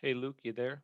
Hey Luke, you there?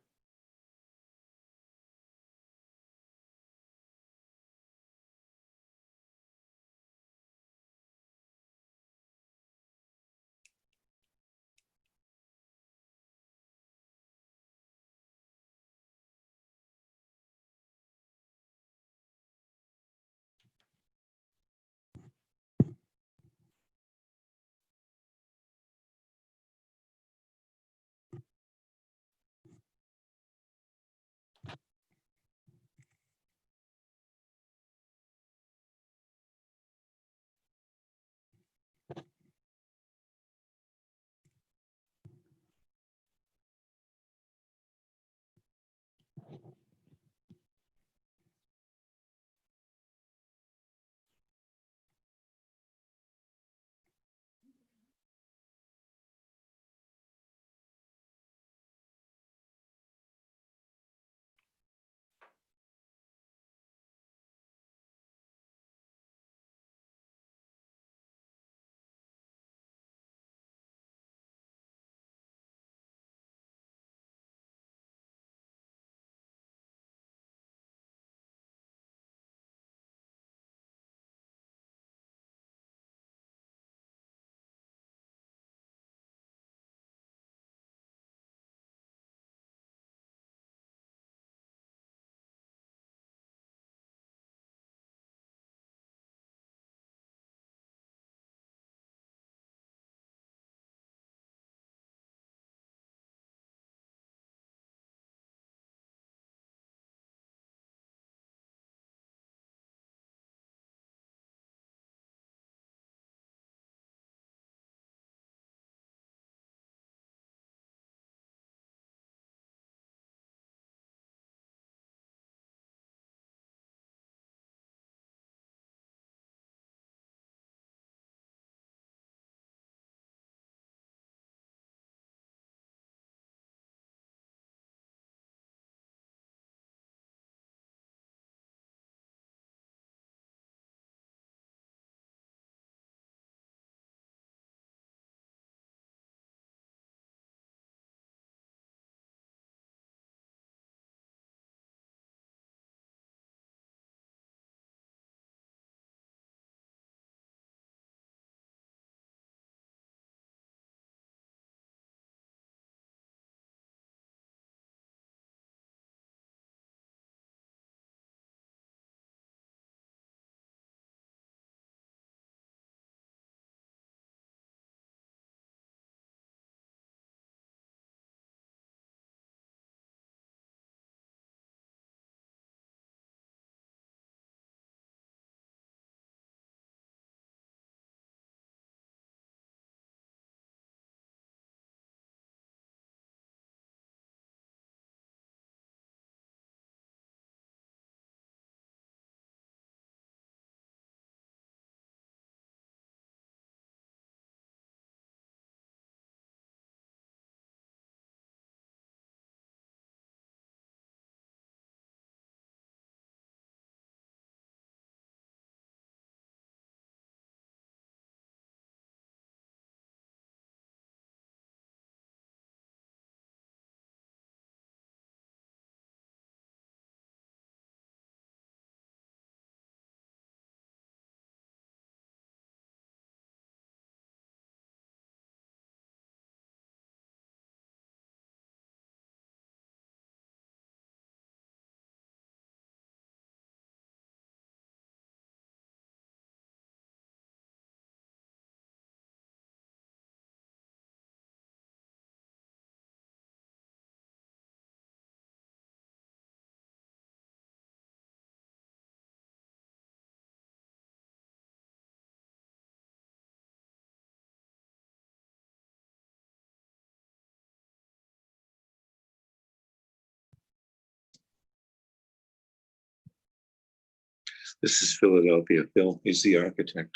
This is Philadelphia. Phil is the architect.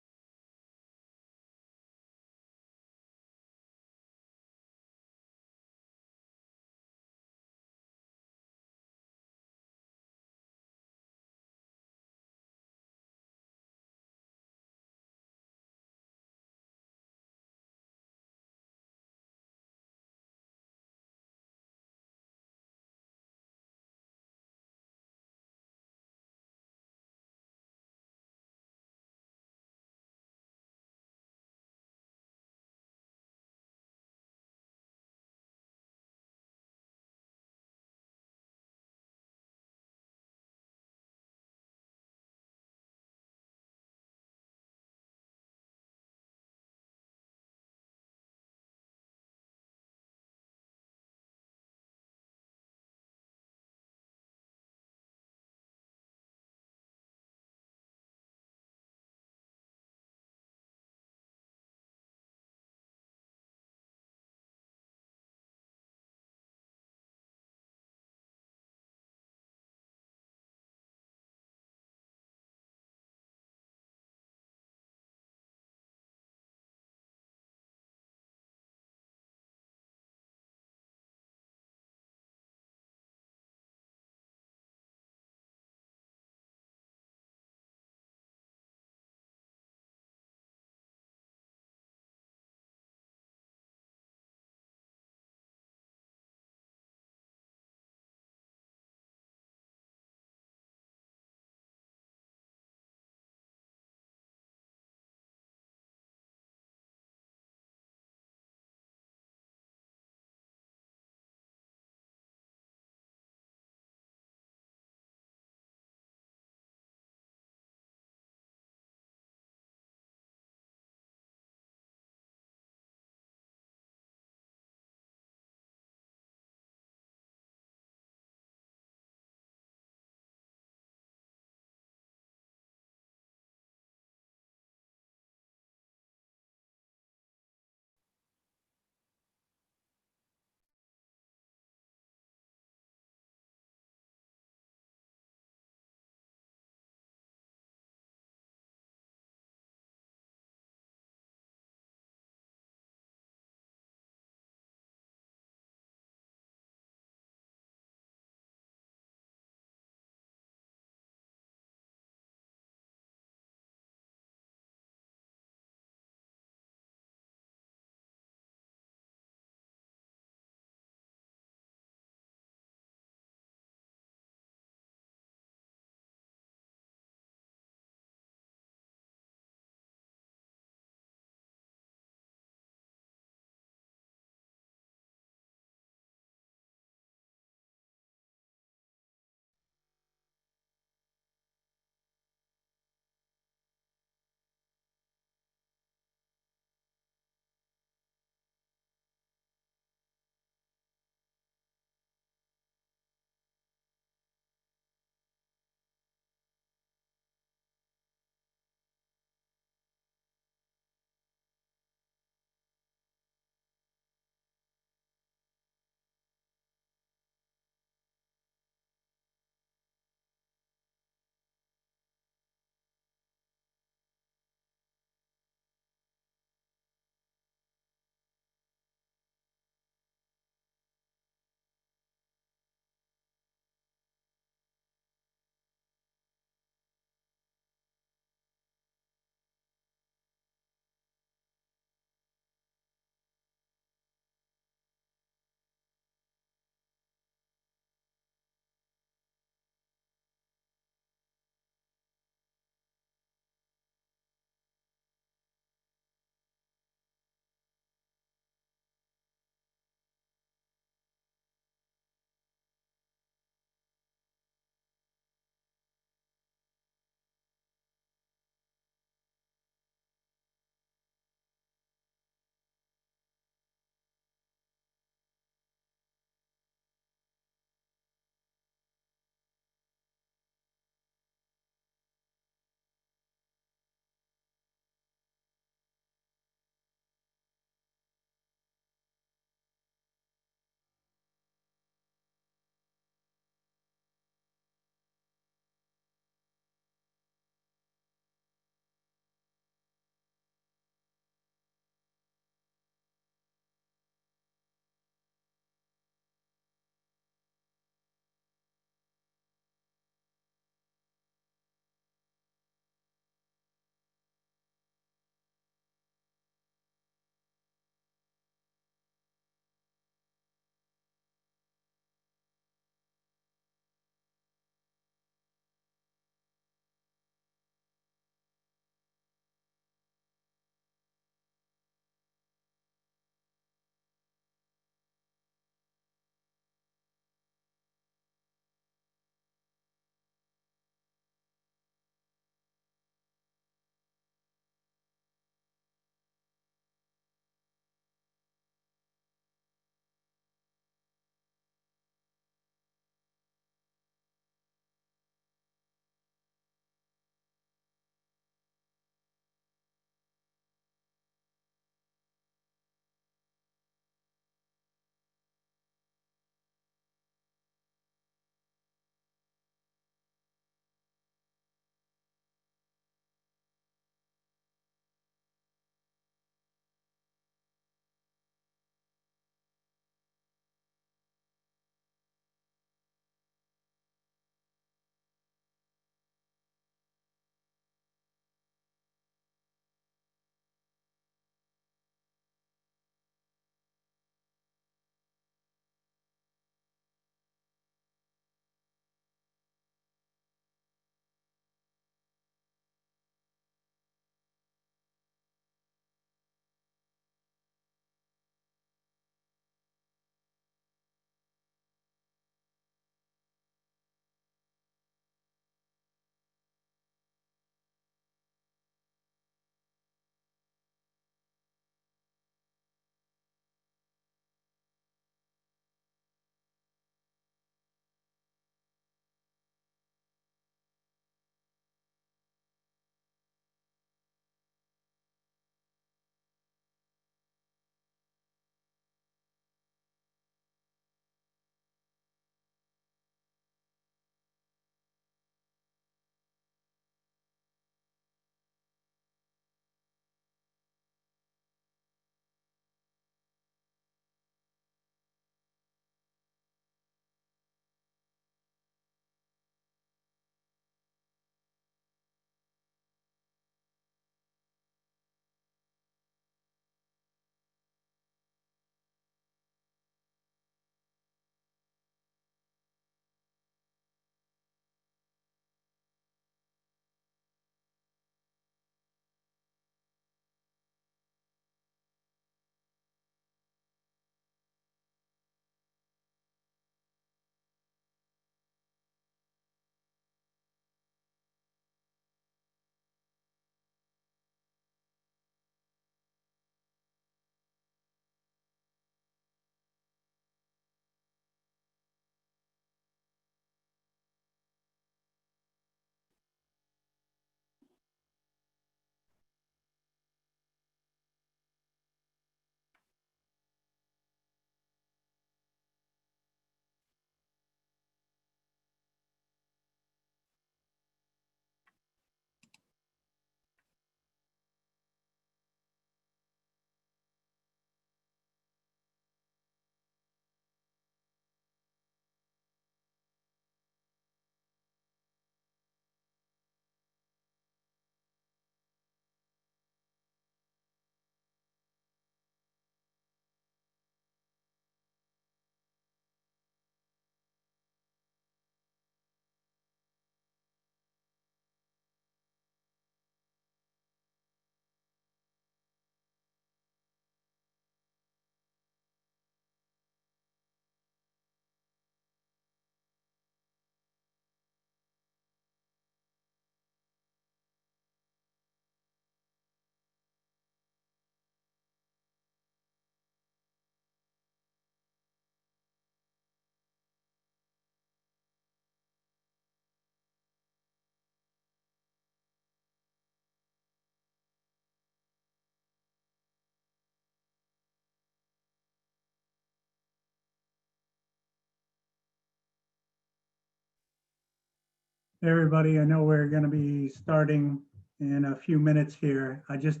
Hey, everybody, I know we're going to be starting in a few minutes here. I just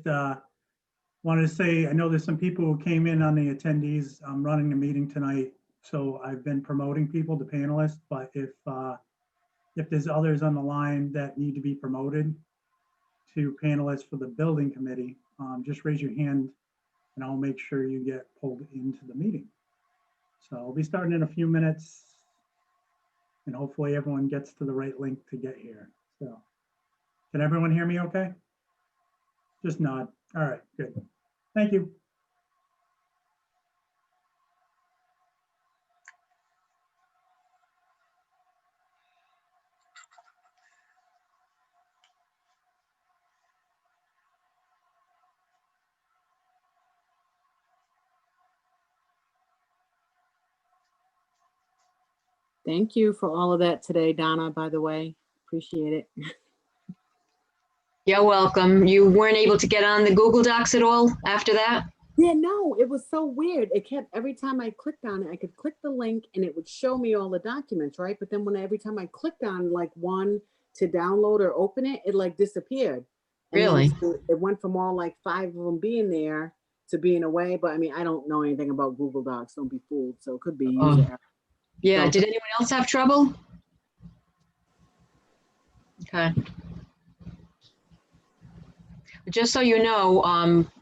wanted to say, I know there's some people who came in on the attendees. I'm running the meeting tonight, so I've been promoting people to panelists, but if there's others on the line that need to be promoted to panelists for the building committee, just raise your hand and I'll make sure you get pulled into the meeting. So we'll be starting in a few minutes and hopefully everyone gets to the right link to get here. So can everyone hear me okay? Just nod. All right, good. Thank you. Thank you for all of that today, Donna, by the way. Appreciate it. You're welcome. You weren't able to get on the Google Docs at all after that? Yeah, no, it was so weird. It kept, every time I clicked on it, I could click the link and it would show me all the documents, right? But then every time I clicked on like one to download or open it, it like disappeared. And Really? then it went from all like 5 of them being there to being away. But I mean, I don't know anything about Google Docs. Don't be fooled. So it could be user error. Yeah, So- did anyone else have trouble? Okay. Just so you know,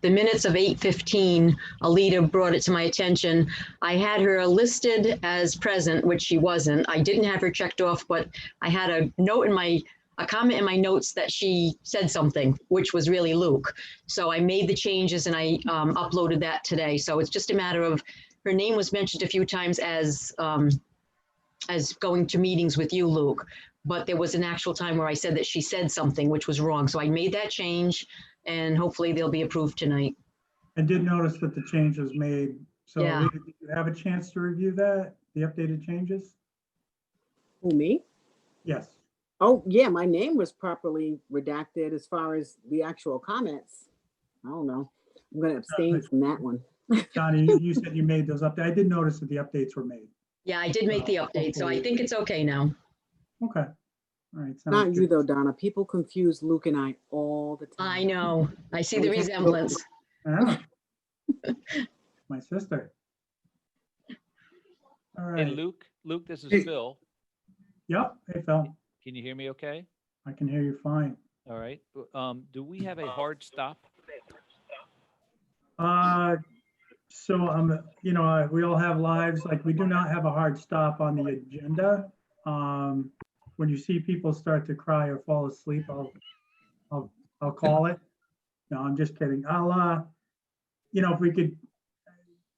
the minutes of 8:15, Alita brought it to my attention. I had her listed as present, which she wasn't. I didn't have her checked off, but I had a note in a comment in my notes that she said something, which was really Luke. So I made the changes and I uploaded that today. So it's just a matter of, her name was mentioned a few times as going to meetings with you, Luke, but there was an actual time where I said that she said something which was wrong. So I made that change and hopefully they'll be approved tonight. I did notice that the change was made. So Yeah. Alita, did you have a chance to review that, the updated changes? Who, me? Yes. Oh, yeah, my name was properly redacted as far as the actual comments. I don't know. I'm going to abstain from that one. Johnny, you said you made those updates. I did notice that the updates were made. Yeah, I did make the update, so I think it's okay now. Okay. All right. sounds Not you good. though, Donna. People confuse Luke and I all the time. I know. I see the resemblance. Ah. My sister. All Hey, right. Luke, this is Hey. Phil. Yep. Hey, Phil. Can you hear me okay? I can hear you fine. All right. Do we have a hard stop? So we all have lives. Like, we do not have a hard stop on the agenda. When you see people start to cry or fall asleep, I'll call it. No, I'm just kidding. If we could,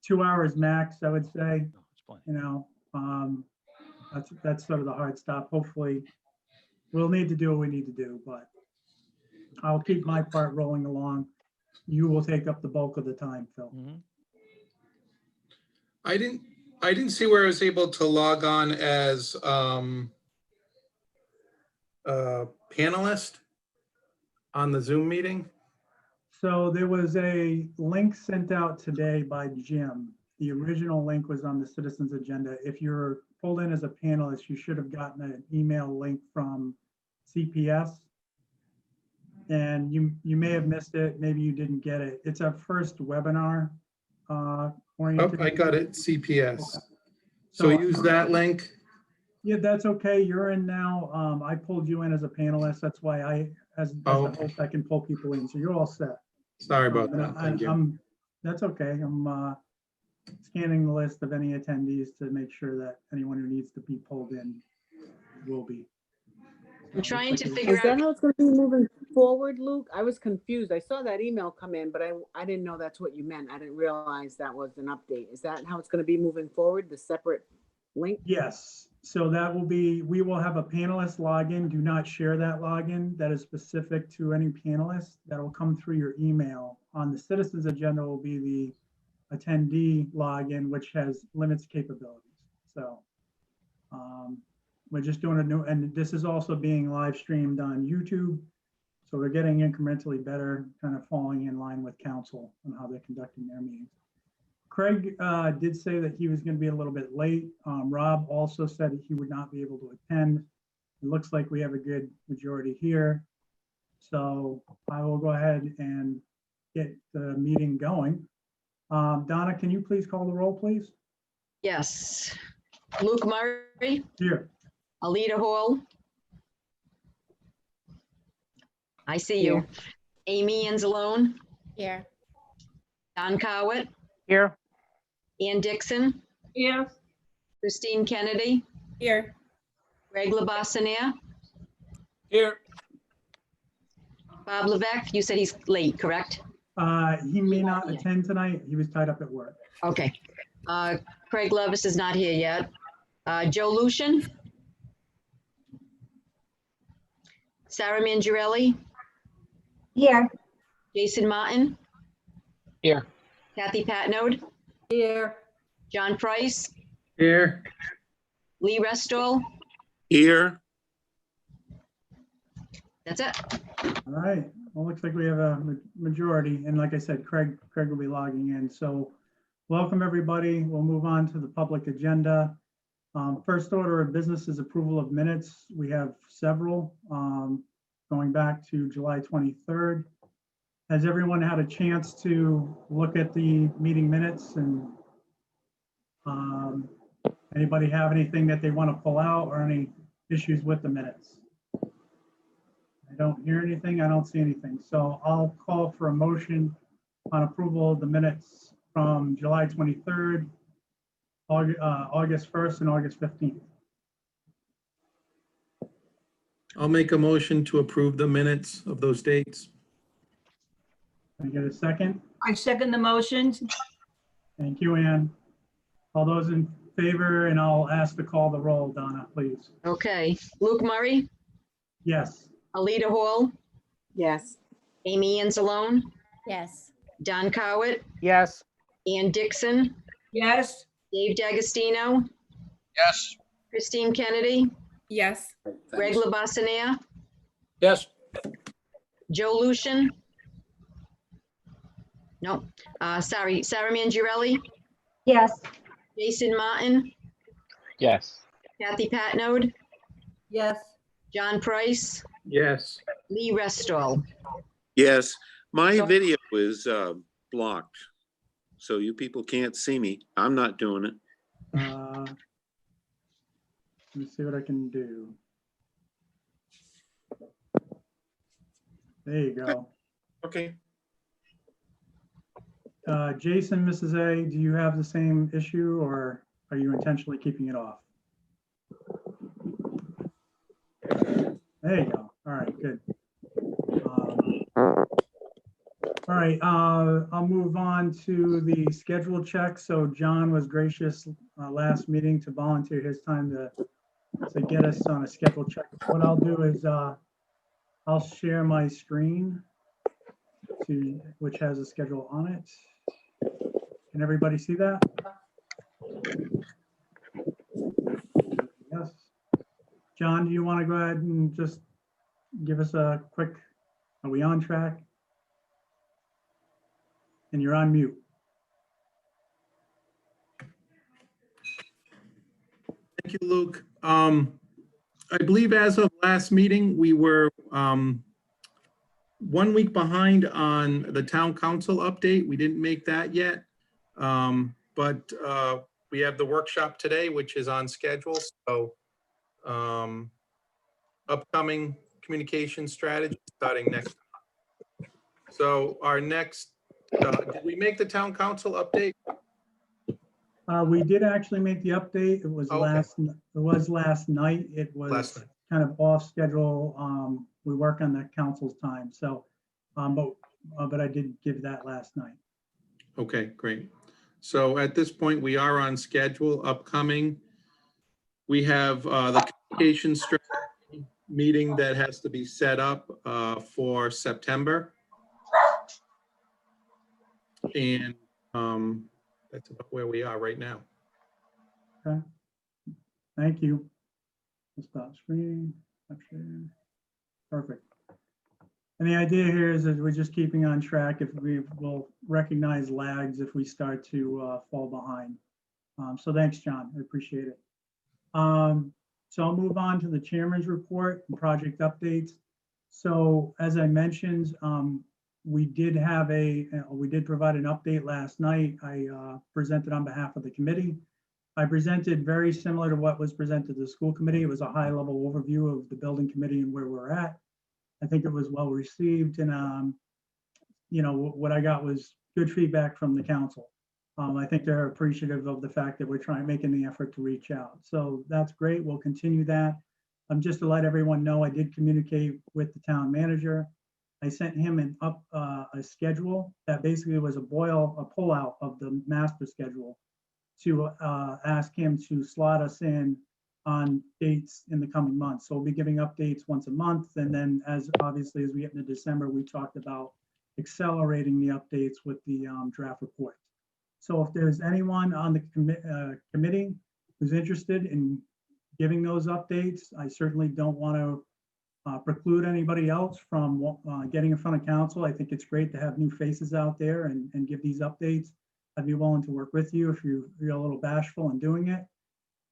2 hours max, I would say. No, it's plenty. That's sort of the hard stop. Hopefully, we'll need to do what we need to do, but I'll keep my part rolling along. You will take up the bulk of the time, Phil. Mhm. I didn't see where I was able to log on as panelist on the Zoom meeting. So there was a link sent out today by Jim. The original link was on the citizens agenda. If you're pulled in as a panelist, you should have gotten an email link from CPS. And you may have missed it. Maybe you didn't get it. It's our first webinar Oh, oriented. I got it, CPS. Okay. So use that link. Yeah, that's okay. You're in now. I pulled you in as a panelist. That's why as the host, I can pull people in. So you're all set. Sorry about that. Thank you. That's okay. I'm scanning the list of any attendees to make sure that anyone who needs to be pulled in will be. I'm trying to figure Is that out, how it's going to be moving forward, Luke? I was confused. I saw that email come in, but I didn't know that's what you meant. I didn't realize that was an update. Is that how it's going to be moving forward, the separate link? Yes. So we will have a panelist login. Do not share that login. That is specific to any panelist. That will come through your email. On the citizens agenda will be the attendee login, which has limits capabilities. So we're just doing a new, and this is also being live streamed on YouTube. So we're getting incrementally better, kind of falling in line with council on how they're conducting their meetings. Craig did say that he was going to be a little bit late. Rob also said he would not be able to attend It looks like we have a good majority here. So I will go ahead and get the meeting going. Donna, can you please call the roll, please? Yes. Luke Murray, Here. Alita Hall. I see you. Here. Amy Anzalone, Here. Don Cowett, Here. Ann Dixon, Here. Christine Kennedy, Here. Greg Labasanier, Here. Bob Levesque. You said he's late, correct? He may not attend tonight. He was tied up at work. Okay. Craig Levis is not here yet. Joe Lucian. Sarah Mangiarelli, Here. Jason Martin, Here. Kathy Patnode, Here. John Price, Here. Lee Restall. Here, That's it. All right. Well, looks like we have a majority. And like I said, Craig will be logging in. So welcome, everybody. We'll move on to the public agenda. First order of business is approval of minutes. We have several going back to July 23rd. Has everyone had a chance to look at the meeting minutes, and anybody have anything that they want to pull out or any issues with the minutes? I don't hear anything. I don't see anything. So I'll call for a motion on approval of the minutes from July 23rd, August 1st, and August 15th. I'll make a motion to approve the minutes of those dates. Can I get a second? I second the motions. Thank you, Ann. All those in favor, and I'll ask to call the roll, Donna, please. Okay. Luke Murray, Yes. Alita Hall, Yes. Amy Anzalone, Yes. Don Cowett, Yes. Ann Dixon, Yes. Dave D'Agostino, Yes. Christine Kennedy, Yes. Greg Labasanier, Yes. Joe Lucian. No, sorry, Sarah Mangiarelli, Yes. Jason Martin, Yes. Kathy Patnode, Yes. John Price, Yes. Lee Restall. yes, my So- video is blocked. So you people can't see me. I'm not doing it. Let me see what I can do. There you go. Okay. Jason, Mrs. A, do you have the same issue, or are you intentionally keeping it off? There you go. All right, good. All right, I'll move on to the schedule check. So John was gracious last meeting to volunteer his time to get us on a schedule check. What I'll do is I'll share my screen which has a schedule on it. Can everybody see that? Yes. John, do you want to go ahead and just give us a quick, are we on track? And you're on mute. Thank you, Luke. I believe as of last meeting, we were 1 week behind on the town council update. We didn't make that yet. But we have the workshop today, which is on schedule. So upcoming communication strategy starting next. So our next, did we make the town council update? We did actually make the update. It was Okay. last night. It was Last night. kind of off schedule. We work on the council's time. So, but I did give that last night. Okay, great. So at this point, we are on schedule. Upcoming, we have the communication strategy meeting that has to be set up for September. And that's about where we are right now. Okay. Thank you. Stop screen. Stop sharing. Perfect. And the idea here is that we're just keeping on track. If we will recognize lags if we start to fall behind. So thanks, John. I appreciate it. So I'll move on to the chairman's report and project updates. So as I mentioned, we did provide an update last night. I presented on behalf of the committee. I presented very similar to what was presented to the school committee. It was a high level overview of the building committee and where we're at. I think it was well received, and what I got was good feedback from the council. I think they're appreciative of the fact that we're making the effort to reach out. So that's great. We'll continue that. Just to let everyone know, I did communicate with the town manager. I sent him a schedule that basically was a pullout of the master schedule to ask him to slot us in on dates in the coming months. So we'll be giving updates once a month. And then obviously as we get into December, we talked about accelerating the updates with the draft report. So if there's anyone on the committee who's interested in giving those updates, I certainly don't want to preclude anybody else from getting in front of council. I think it's great to have new faces out there and give these updates. I'd be willing to work with you if you're a little bashful in doing it.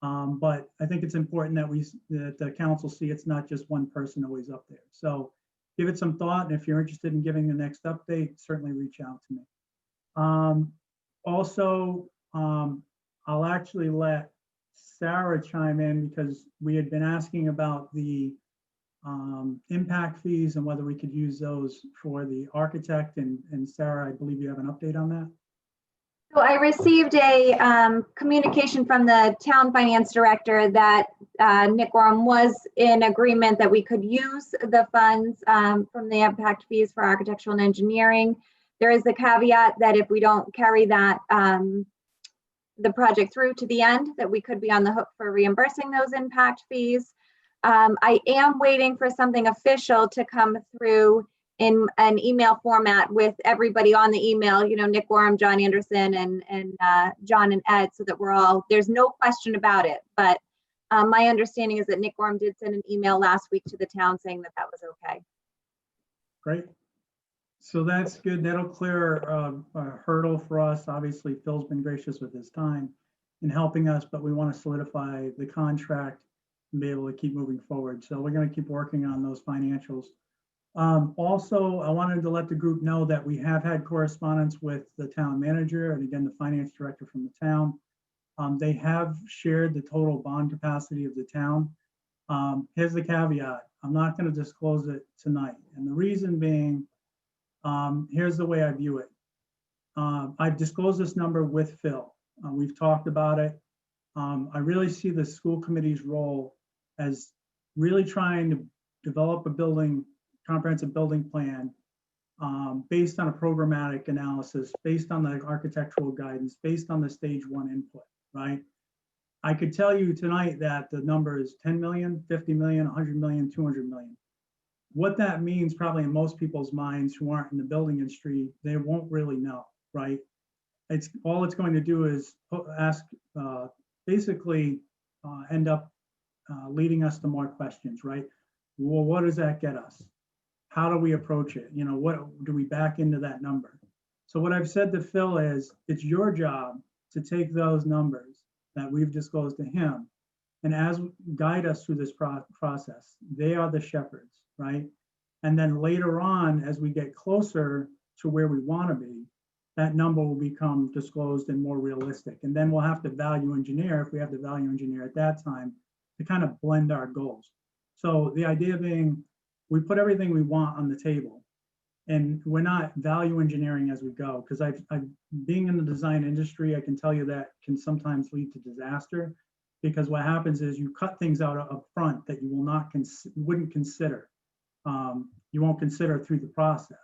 But I think it's important that the council see it's not just one person always up there. So give it some thought. And if you're interested in giving the next update, certainly reach out to me. Also, I'll actually let Sarah chime in because we had been asking about the impact fees and whether we could use those for the architect. And Sarah, I believe you have an update on that. So I received a communication from the town finance director that Nick Gorham was in agreement that we could use the funds from the impact fees for architectural and engineering. There is the caveat that if we don't carry that the project through to the end, that we could be on the hook for reimbursing those impact fees. I am waiting for something official to come through in an email format with everybody on the email, Nick Gorham, John Anderson, and John and Ed, so that there's no question about it. But my understanding is that Nick Gorham did send an email last week to the town saying that that was okay. Great. So that's good. That'll clear a hurdle for us. Obviously, Phil's been gracious with his time in helping us, but we want to solidify the contract and be able to keep moving forward. So we're going to keep working on those financials. Also, I wanted to let the group know that we have had correspondence with the town manager and again, the finance director from the town. They have shared the total bond capacity of the town. Here's the caveat. I'm not going to disclose it tonight. And the reason being, here's the way I view it. I've disclosed this number with Phil. We've talked about it. I really see the school committee's role as really trying to develop a comprehensive building plan based on a programmatic analysis, based on the architectural guidance, based on the stage 1 input, right? I could tell you tonight that the number is 10 million, 50 million, 100 million, 200 million. What that means probably in most people's minds who aren't in the building industry, they won't really know, right? All it's going to do is basically end up leading us to more questions, right? Well, what does that get us? How do we approach it? What do we back into that number? So what I've said to Phil is, it's your job to take those numbers that we've disclosed to him and guide us through this process. They are the shepherds, right? And then later on, as we get closer to where we want to be, that number will become disclosed and more realistic. And then we'll have to value engineer, if we have to value engineer at that time, to kind of blend our goals. So the idea being, we put everything we want on the table and we're not value engineering as we go. Because being in the design industry, I can tell you that can sometimes lead to disaster, because what happens is you cut things out up front that you wouldn't consider. You won't consider through the process.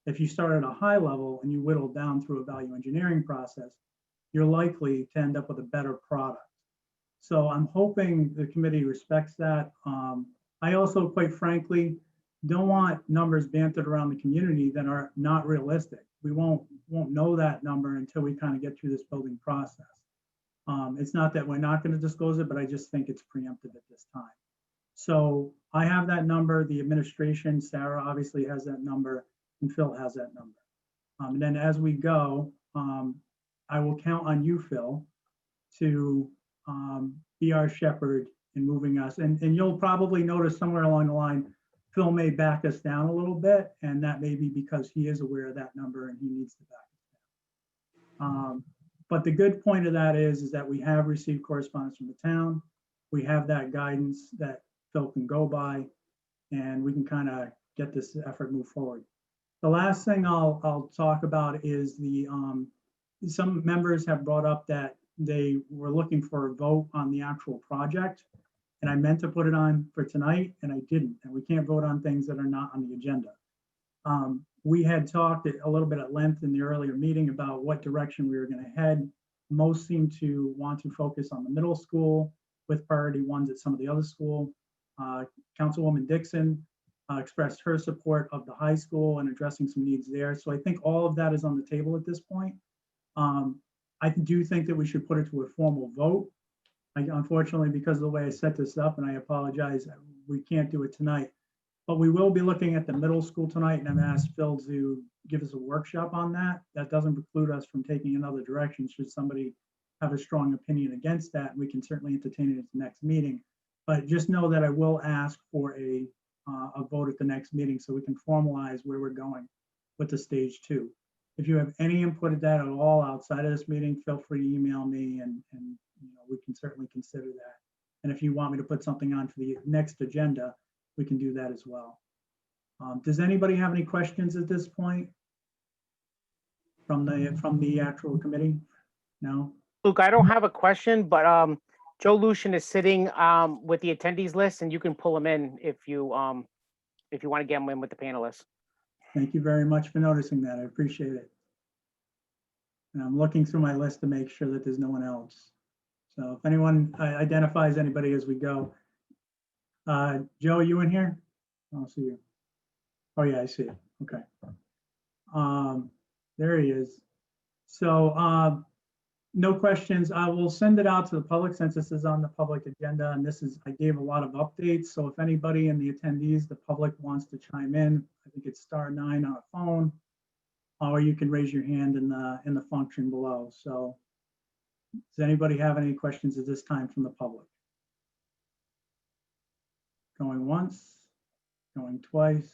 If you start at a high level and you whittle down through a value engineering process, you're likely to end up with a better product. So I'm hoping the committee respects that. I also, quite frankly, don't want numbers bantered around the community that are not realistic. We won't know that number until we kind of get through this building process. It's not that we're not going to disclose it, but I just think it's preemptive at this time. So I have that number. The administration, Sarah obviously has that number, and Phil has that number. And then as we go, I will count on you, Phil, to be our shepherd in moving us. And you'll probably notice somewhere along the line, Phil may back us down a little bit, and that may be because he is aware of that number and he needs to back us down. But the good point of that is that we have received correspondence from the town. We have that guidance that Phil can go by, and we can kind of get this effort moved forward. The last thing I'll talk about is some members have brought up that they were looking for a vote on the actual project. And I meant to put it on for tonight and I didn't. And we can't vote on things that are not on the agenda. We had talked a little bit at length in the earlier meeting about what direction we were going to head. Most seem to want to focus on the middle school with priority ones at some of the other school. Councilwoman Dixon expressed her support of the high school and addressing some needs there. So I think all of that is on the table at this point. I do think that we should put it to a formal vote. Unfortunately, because of the way I set this up, and I apologize, we can't do it tonight. But we will be looking at the middle school tonight, and I've asked Phil to give us a workshop on that. That doesn't preclude us from taking another direction should somebody have a strong opinion against that. We can certainly entertain it at the next meeting. But just know that I will ask for a vote at the next meeting so we can formalize where we're going with the stage 2. If you have any input at that at all outside of this meeting, feel free to email me and we can certainly consider that. And if you want me to put something on for the next agenda, we can do that as well. Does anybody have any questions at this point from the actual committee? No? Luke, I don't have a question, but Joe Lucian is sitting with the attendees list, and you can pull him in if you want to get him in with the panelists. Thank you very much for noticing that. I appreciate it. And I'm looking through my list to make sure that there's no one else. So if anyone identifies anybody as we go. Joe, are you in here? I don't see you. Oh yeah, I see it. Okay. There he is. So no questions. I will send it out to the public since this is on the public agenda, and I gave a lot of updates. So if anybody in the attendees, the public wants to chime in, I think it's *9 on a phone, or you can raise your hand in the function below. So does anybody have any questions at this time from the public? Going once, going twice,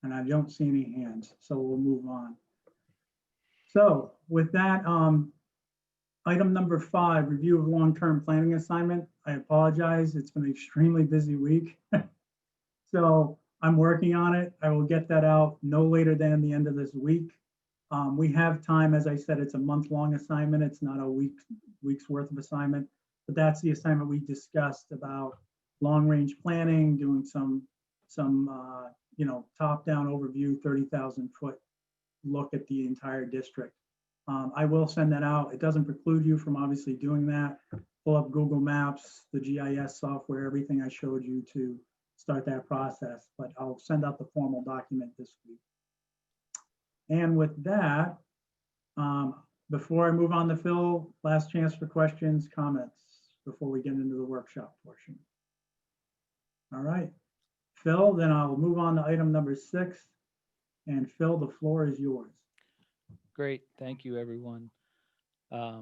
and I don't see any hands, so we'll move on. So with that, item number 5, review of long-term planning assignment. I apologize, it's been an extremely busy week. So I'm working on it. I will get that out no later than the end of this week. We have time, as I said, it's a month-long assignment. It's not a week's worth of assignment, but that's the assignment we discussed about long-range planning, doing some top-down overview, 30,000-foot look at the entire district. I will send that out. It doesn't preclude you from obviously doing that. Pull up Google Maps, the GIS software, everything I showed you to start that process, but I'll send out the formal document this week. And with that, before I move on to Phil, last chance for questions, comments before we get into the workshop portion. All right, Phil, then I'll move on to item number 6. And Phil, the floor is yours. Great, thank you, everyone. I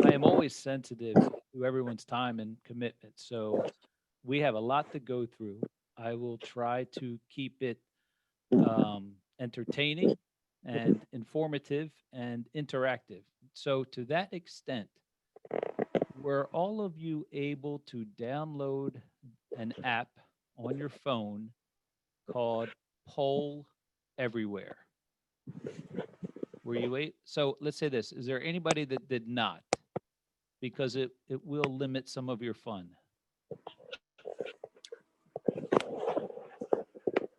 am always sensitive to everyone's time and commitment, so we have a lot to go through. I will try to keep it entertaining and informative and interactive. So to that extent, were all of you able to download an app on your phone called Poll Everywhere? Were you so let's say this, is there anybody that did not? Because it will limit some of your fun.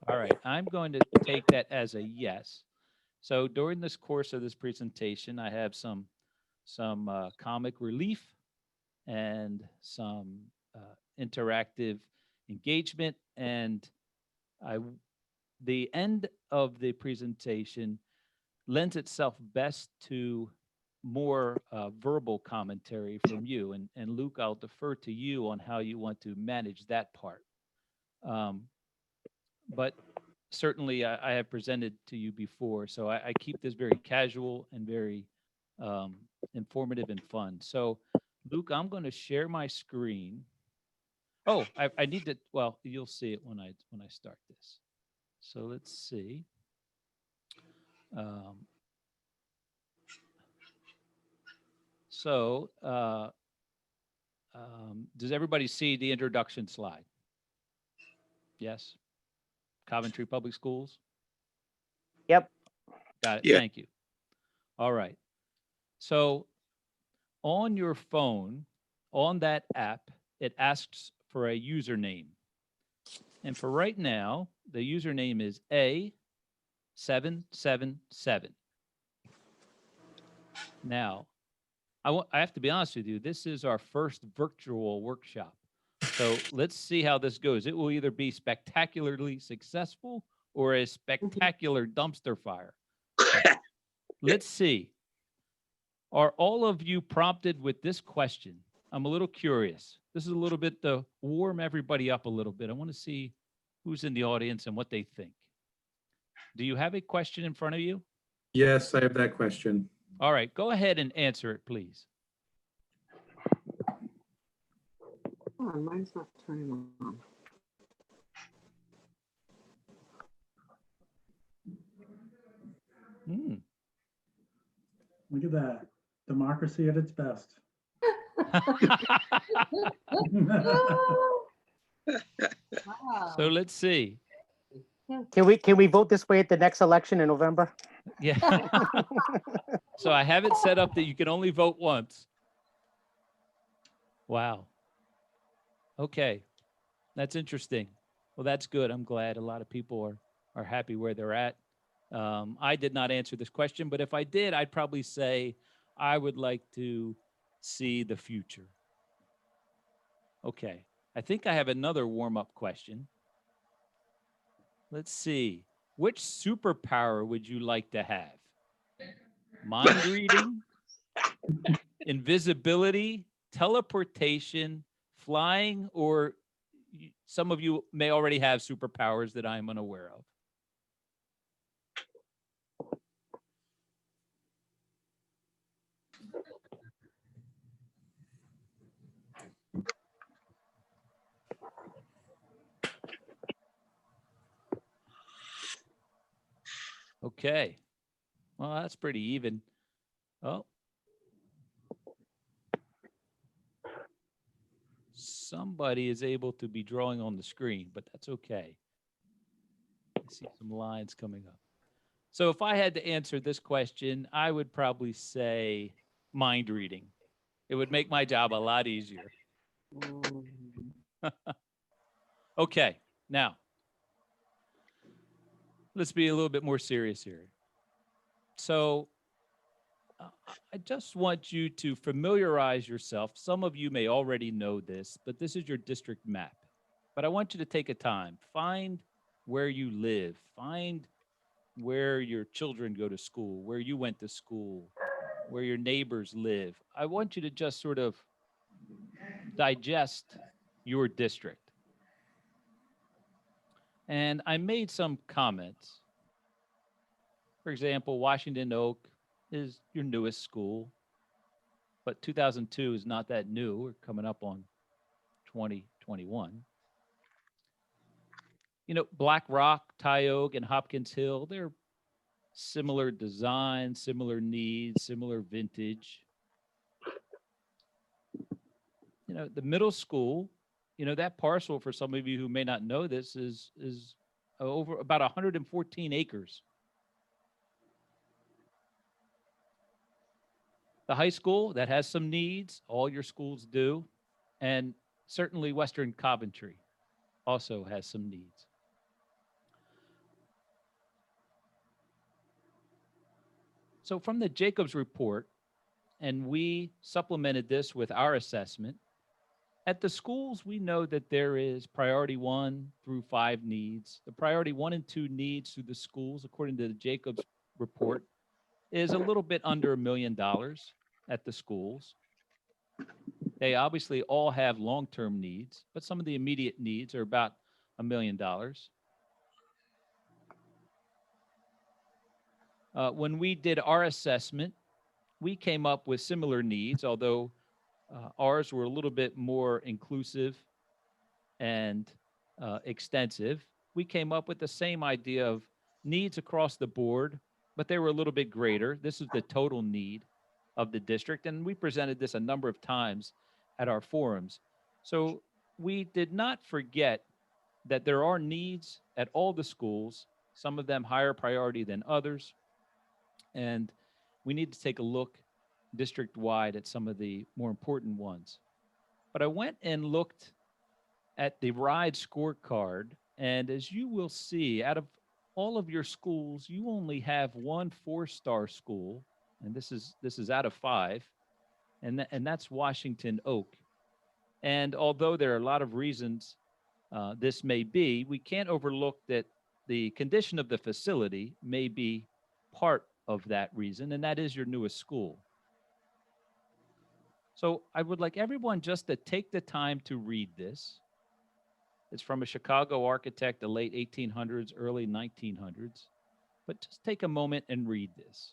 All right, I'm going to take that as a yes. So during this course of this presentation, I have some comic relief and some interactive engagement, and the end of the presentation lends itself best to more verbal commentary from you. And Luke, I'll defer to you on how you want to manage that part. But certainly I have presented to you before, so I keep this very casual and very informative and fun. So Luke, I'm going to share my screen. Oh, I need to, well, you'll see it when I start this. So let's see. Does everybody see the introduction slide? Yes. Coventry Public Schools? Yep. Got it. Yeah. Thank you. All right. So on your phone, on that app, it asks for a username. And for right now, the username is A777. Now, I have to be honest with you, this is our first virtual workshop. So let's see how this goes. It will either be spectacularly successful or a spectacular dumpster fire. Let's see. Are all of you prompted with this question? I'm a little curious. This is a little bit to warm everybody up a little bit. I want to see who's in the audience and what they think. Do you have a question in front of you? Yes, I have that question. All right, go ahead and answer it, please. Oh, mine's not turning on. Look at that. Democracy at its best. So let's see. Can we vote this way at the next election in November? Yeah. So I have it set up that you can only vote once. Wow. Okay. That's interesting. Well, that's good. I'm glad a lot of people are happy where they're at. I did not answer this question, but if I did, I'd probably say I would like to see the future. Okay. I think I have another warm-up question. Let's see. Which superpower would you like to have? Mind reading, invisibility, teleportation, flying, or some of you may already have superpowers that I'm unaware of. Okay. Well, that's pretty even. Oh. Somebody is able to be drawing on the screen, but that's okay. I see some lines coming up. So if I had to answer this question, I would probably say mind reading. It would make my job a lot easier. Okay, now, let's be a little bit more serious here. So I just want you to familiarize yourself. Some of you may already know this, but this is your district map. But I want you to take a time, find where you live, find where your children go to school, where you went to school, where your neighbors live. I want you to just sort of digest your district. And I made some comments. For example, Washington Oak is your newest school, but 2002 is not that new. We're coming up on 2021. You know, Black Rock, Tioga, and Hopkins Hill, they're similar design, similar needs, similar vintage. You know, the middle school, you know, that parcel, for some of you who may not know this, is over about 114 acres. The high school, that has some needs. All your schools do. And certainly Western Coventry also has some needs. So from the Jacobs report, and we supplemented this with our assessment, at the schools, we know that there is priority 1 through 5 needs. The priority 1 and 2 needs through the schools, according to the Jacobs report, is a little bit under $1 million at the schools. They obviously all have long-term needs, but some of the immediate needs are about $1 million. When we did our assessment, we came up with similar needs, although Ours were a little bit more inclusive and extensive. We came up with the same idea of needs across the board, but they were a little bit greater. This is the total need of the district, and we presented this a number of times at our forums. So we did not forget that there are needs at all the schools, some of them higher priority than others, and we need to take a look district-wide at some of the more important ones. But I went and looked at the RIDE scorecard, and as you will see, out of all of your schools, you only have one 4-star school, and this is out of 5, and that's Washington Oak. And although there are a lot of reasons this may be, we can't overlook that the condition of the facility may be part of that reason, and that is your newest school. So I would like everyone just to take the time to read this. It's from a Chicago architect, the late 1800s, early 1900s. But just take a moment and read this.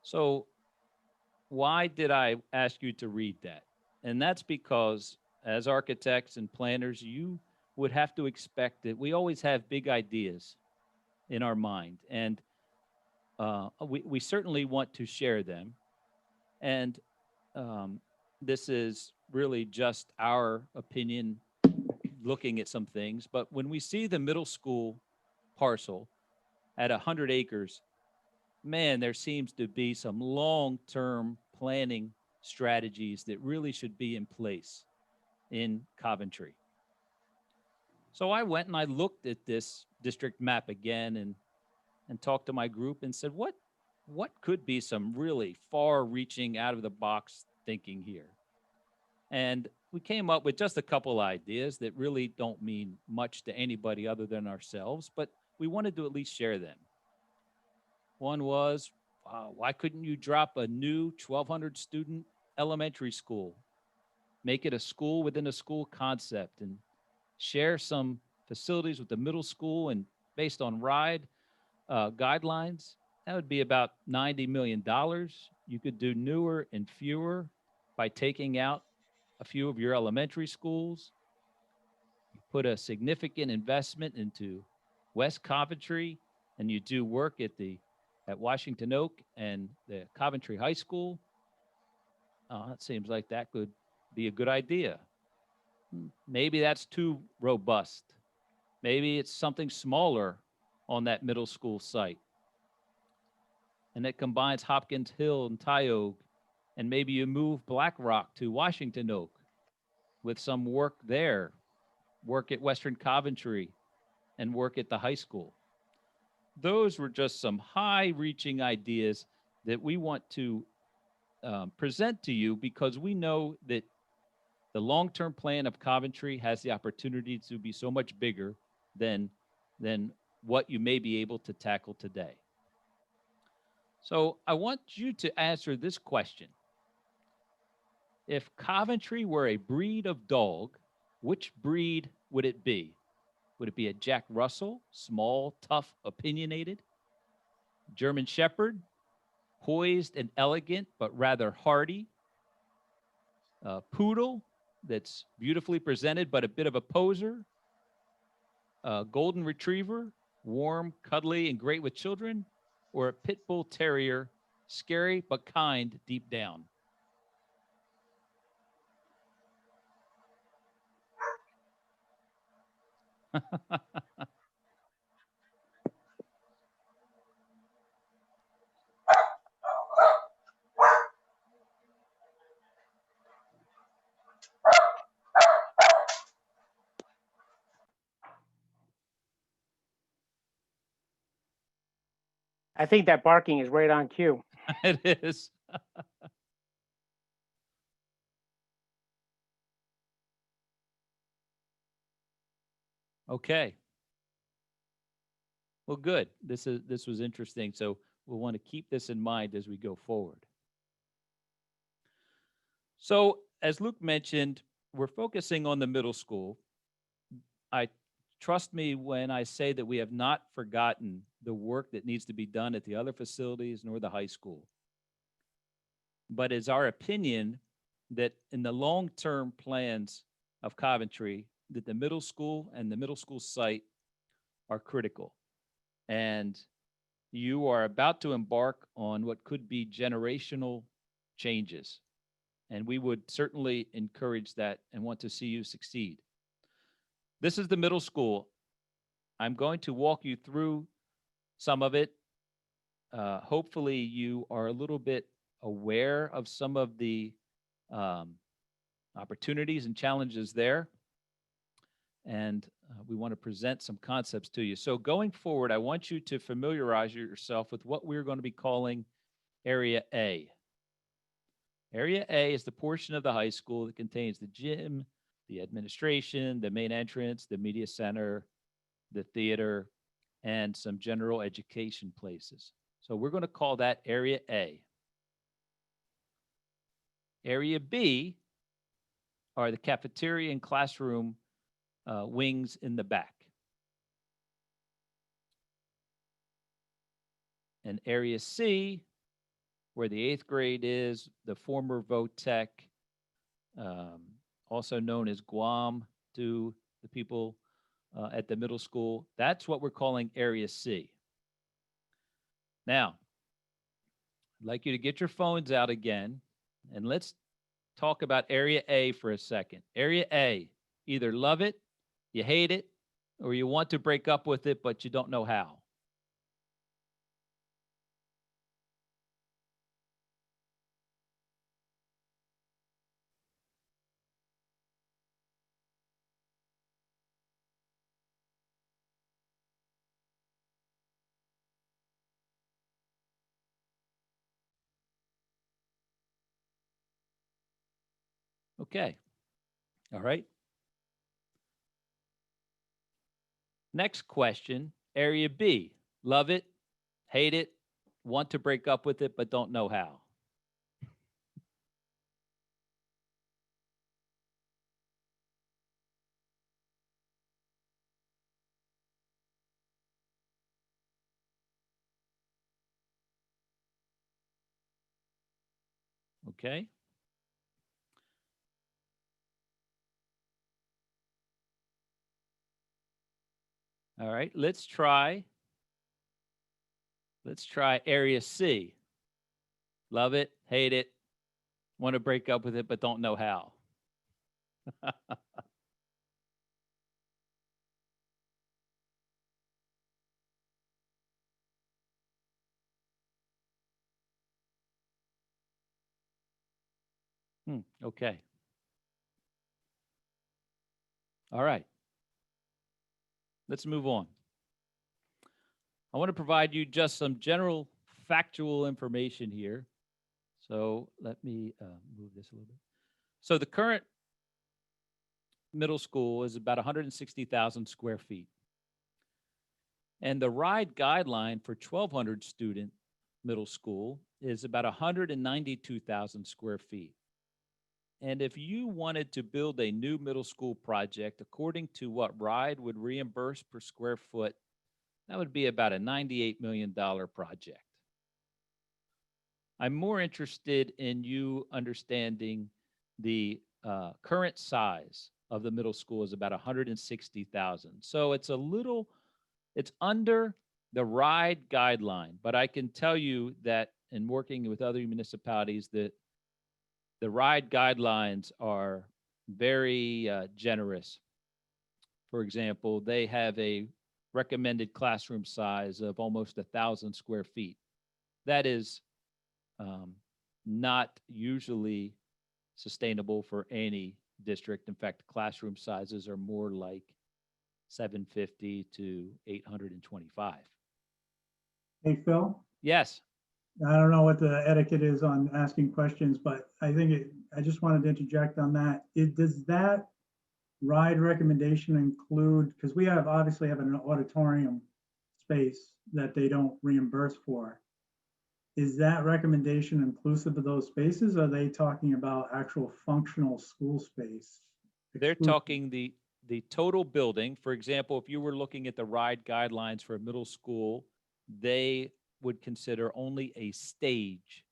So why did I ask you to read that? And that's because as architects and planners, you would have to expect that we always have big ideas in our mind. And we certainly want to share them. And this is really just our opinion looking at some things. But when we see the middle school parcel at 100 acres, man, there seems to be some long-term planning strategies that really should be in place in Coventry. So I went and I looked at this district map again and talked to my group and said, what could be some really far-reaching, out-of-the-box thinking here? And we came up with just a couple ideas that really don't mean much to anybody other than ourselves, but we wanted to at least share them. One was, why couldn't you drop a new 1,200 student elementary school, make it a school within a school concept, and share some facilities with the middle school, and based on RIDE guidelines, that would be about $90 million. You could do newer and fewer by taking out a few of your elementary schools, put a significant investment into West Coventry, and you do work at Washington Oak and the Coventry High School. It seems like that could be a good idea. Maybe that's too robust. Maybe it's something smaller on that middle school site. And it combines Hopkins Hill and Tioga, and maybe you move Black Rock to Washington Oak with some work there, work at Western Coventry, and work at the high school. Those were just some high-reaching ideas that we want to present to you because we know that the long-term plan of Coventry has the opportunity to be so much bigger than what you may be able to tackle today. So I want you to answer this question. If Coventry were a breed of dog, which breed would it be? Would it be a Jack Russell, small, tough, opinionated? German Shepherd, poised and elegant, but rather hardy? Poodle, that's beautifully presented, but a bit of a poser? Golden Retriever, warm, cuddly, and great with children? Or a Pit Bull Terrier, scary but kind deep down? I think that barking is right on cue. It is. Okay. Well, good. This was interesting. So we'll want to keep this in mind as we go forward. So as Luke mentioned, we're focusing on the middle school. I trust me when I say that we have not forgotten the work that needs to be done at the other facilities nor the high school. But it's our opinion that in the long-term plans of Coventry, that the middle school and the middle school site are critical. And you are about to embark on what could be generational changes. And we would certainly encourage that and want to see you succeed. This is the middle school. I'm going to walk you through some of it. Hopefully you are a little bit aware of some of the opportunities and challenges there. And we want to present some concepts to you. So going forward, I want you to familiarize yourself with what we're going to be calling Area A. Area A is the portion of the high school that contains the gym, the administration, the main entrance, the media center, the theater, and some general education places. So we're going to call that Area A. Area B are the cafeteria and classroom wings in the back. And Area C, where the 8th grade is, the former VOTEC, also known as Guam to the people at the middle school. That's what we're calling Area C. Now, I'd like you to get your phones out again, and let's talk about Area A for a second. Area A, either love it, you hate it, or you want to break up with it, but you don't know how. Okay. All right. Next question, Area B. Love it, hate it, want to break up with it, but don't know how. Okay. All right, let's try Area C. Love it, hate it, want to break up with it, but don't know how. Okay. All right. Let's move on. I want to provide you just some general factual information here. So let me move this a little bit. So the current middle school is about 160,000 square feet. And the RIDE guideline for 1,200 student middle school is about 192,000 square feet. And if you wanted to build a new middle school project, according to what RIDE would reimburse per square foot, that would be about a $98 million project. I'm more interested in you understanding the current size of the middle school is about 160,000. So it's it's under the RIDE guideline, but I can tell you that in working with other municipalities that the RIDE guidelines are very generous. For example, they have a recommended classroom size of almost 1,000 square feet. That is not usually sustainable for any district. In fact, classroom sizes are more like 750 to 825. Hey, Phil, Yes. I don't know what the etiquette is on asking questions, but I just wanted to interject on that. Does that RIDE recommendation include, because we obviously have an auditorium space that they don't reimburse for. Is that recommendation inclusive of those spaces? Or are they talking about actual functional school space They're exclusive. talking the total building. For example, if you were looking at the RIDE guidelines for a middle school, they would consider only a stage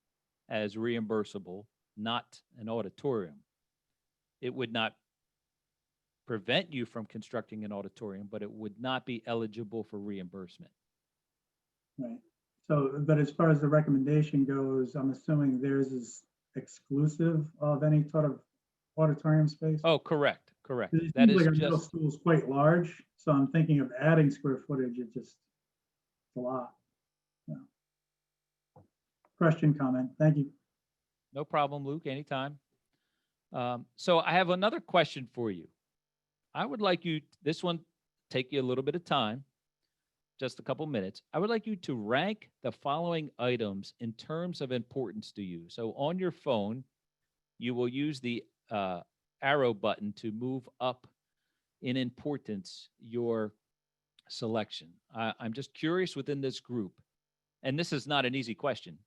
as reimbursable, not an auditorium. It would not prevent you from constructing an auditorium, but it would not be eligible for reimbursement. Right. So, but as far as the recommendation goes, I'm assuming theirs is exclusive of any sort of auditorium space? Oh, correct, correct. It That seems is like our middle just, school is quite large, so I'm thinking of adding square footage, it's a lot. Yeah. Question, comment, thank you. no problem, Luke, anytime. So I have another question for you. I would like you, this one take you a little bit of time, just a couple minutes. I would like you to rank the following items in terms of importance to you. So on your phone, you will use the arrow button to move up in importance your selection. I'm just curious within this group, and this is not an easy question,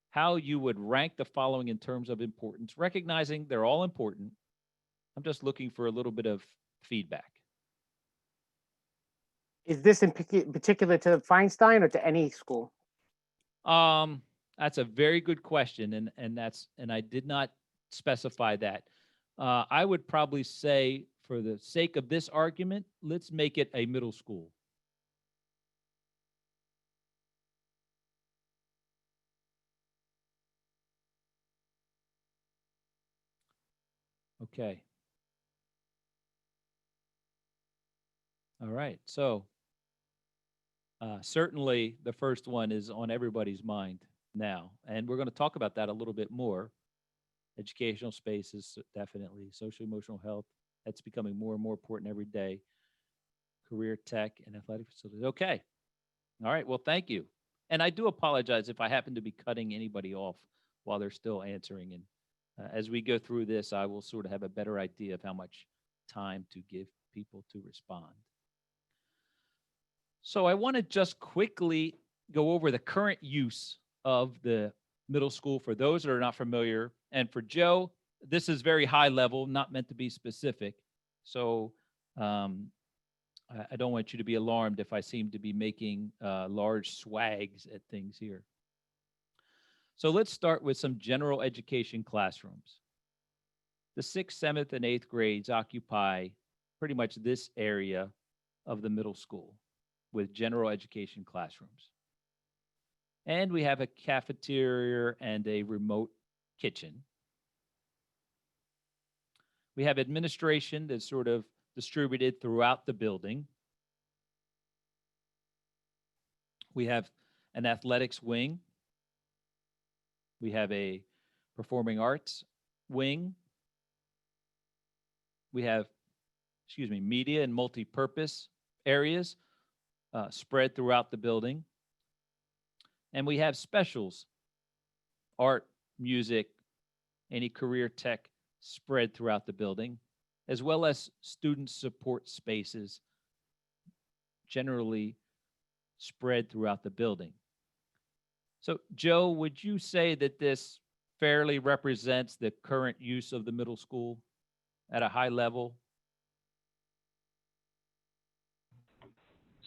how you would rank the following in terms of importance, recognizing they're all important. I'm just looking for a little bit of feedback. Is this in particular to Feinstein or to any school? That's a very good question, and I did not specify that. I would probably say, for the sake of this argument, let's make it a middle school. Okay. All right. So certainly the first one is on everybody's mind now, and we're going to talk about that a little bit more. Educational spaces, definitely. Social emotional health, that's becoming more and more important every day. Career tech and athletic facilities. Okay. All right. Well, thank you. And I do apologize if I happen to be cutting anybody off while they're still answering. And as we go through this, I will sort of have a better idea of how much time to give people to respond. So I want to just quickly go over the current use of the middle school for those that are not familiar. And for Joe, this is very high level, not meant to be specific. So I don't want you to be alarmed if I seem to be making large swags at things here. So let's start with some general education classrooms. The 6th, 7th, and 8th grades occupy pretty much this area of the middle school with general education classrooms. And we have a cafeteria and a remote kitchen. We have administration that's sort of distributed throughout the building. We have an athletics wing. We have a performing arts wing. We have, media and multi-purpose areas spread throughout the building. And we have specials, art, music, any career tech spread throughout the building, as well as student support spaces generally spread throughout the building. So, Joe, would you say that this fairly represents the current use of the middle school at a high level?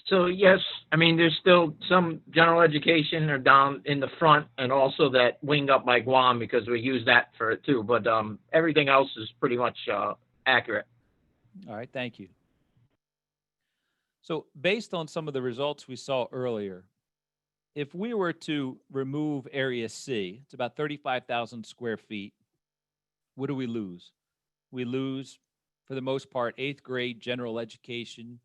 So yes, I mean, there's still some general education or down in the front, and also that wing up by Guam, because we use that for it too. But everything else is pretty much accurate. All right, thank you. So based on some of the results we saw earlier, if we were to remove Area C, it's about 35,000 square feet, what do we lose? We lose, for the most part, 8th grade general education.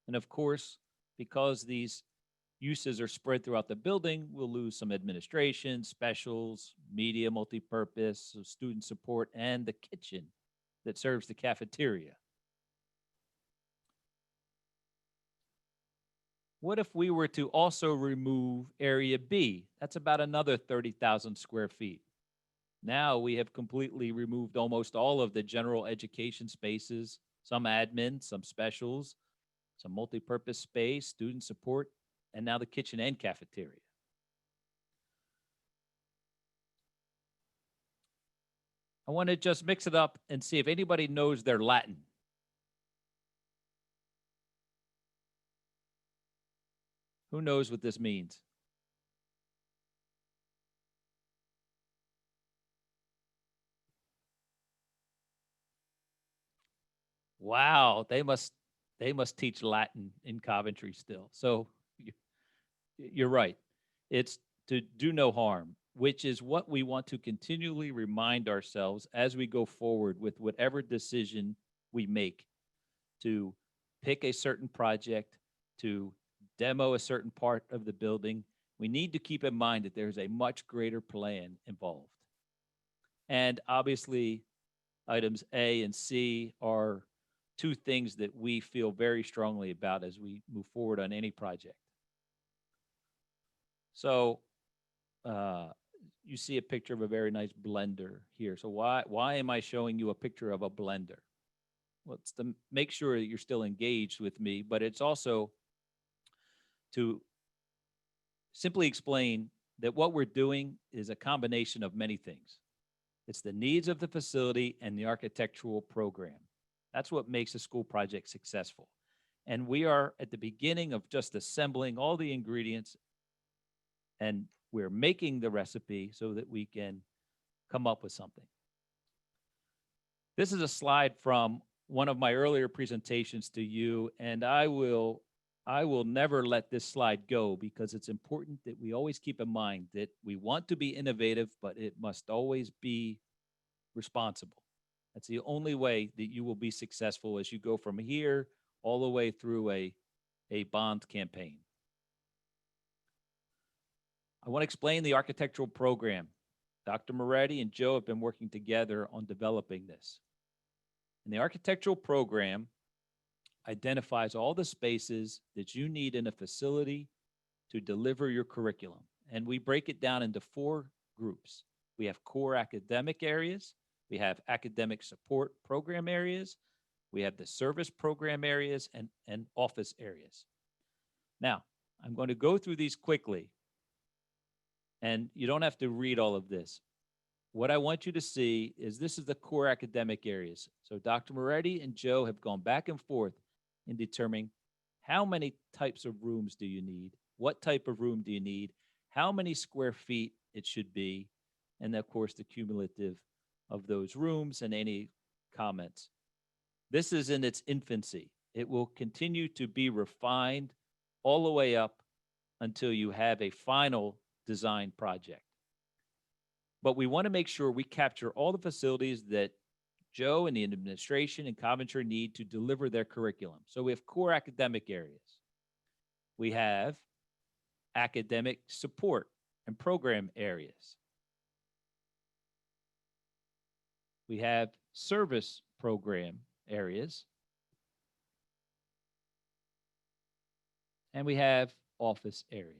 And of course, because these uses are spread throughout the building, we'll lose some administration, specials, media, multi-purpose, so student support, and the kitchen that serves the cafeteria. What if we were to also remove Area B? That's about another 30,000 square feet. Now we have completely removed almost all of the general education spaces, some admin, some specials, some multi-purpose space, student support, and now the kitchen and cafeteria. I want to just mix it up and see if anybody knows their Latin. Who knows what this means? Wow, they must teach Latin in Coventry still. So you're right. It's to do no harm, which is what we want to continually remind ourselves as we go forward with whatever decision we make to pick a certain project, to demo a certain part of the building. We need to keep in mind that there's a much greater plan involved. And obviously, items A and C are two things that we feel very strongly about as we move forward on any project. So you see a picture of a very nice blender here. So why am I showing you a picture of a blender? Well, it's to make sure that you're still engaged with me, but it's also to simply explain that what we're doing is a combination of many things. It's the needs of the facility and the architectural program. That's what makes a school project successful. And we are at the beginning of just assembling all the ingredients, and we're making the recipe so that we can come up with something. This is a slide from one of my earlier presentations to you, and I will never let this slide go because it's important that we always keep in mind that we want to be innovative, but it must always be responsible. That's the only way that you will be successful as you go from here all the way through a bond campaign. I want to explain the architectural program. Dr. Moretti and Joe have been working together on developing this. And the architectural program identifies all the spaces that you need in a facility to deliver your curriculum. And we break it down into 4 groups. We have core academic areas, we have academic support program areas, we have the service program areas, and office areas. Now, I'm going to go through these quickly, and you don't have to read all of this. What I want you to see is this is the core academic areas. So Dr. Moretti and Joe have gone back and forth in determining how many types of rooms do you need, what type of room do you need, how many square feet it should be, and of course the cumulative of those rooms and any comments. This is in its infancy. It will continue to be refined all the way up until you have a final design project. But we want to make sure we capture all the facilities that Joe and the administration in Coventry need to deliver their curriculum. So we have core academic areas. We have academic support and program areas. We have service program areas. And we have office areas.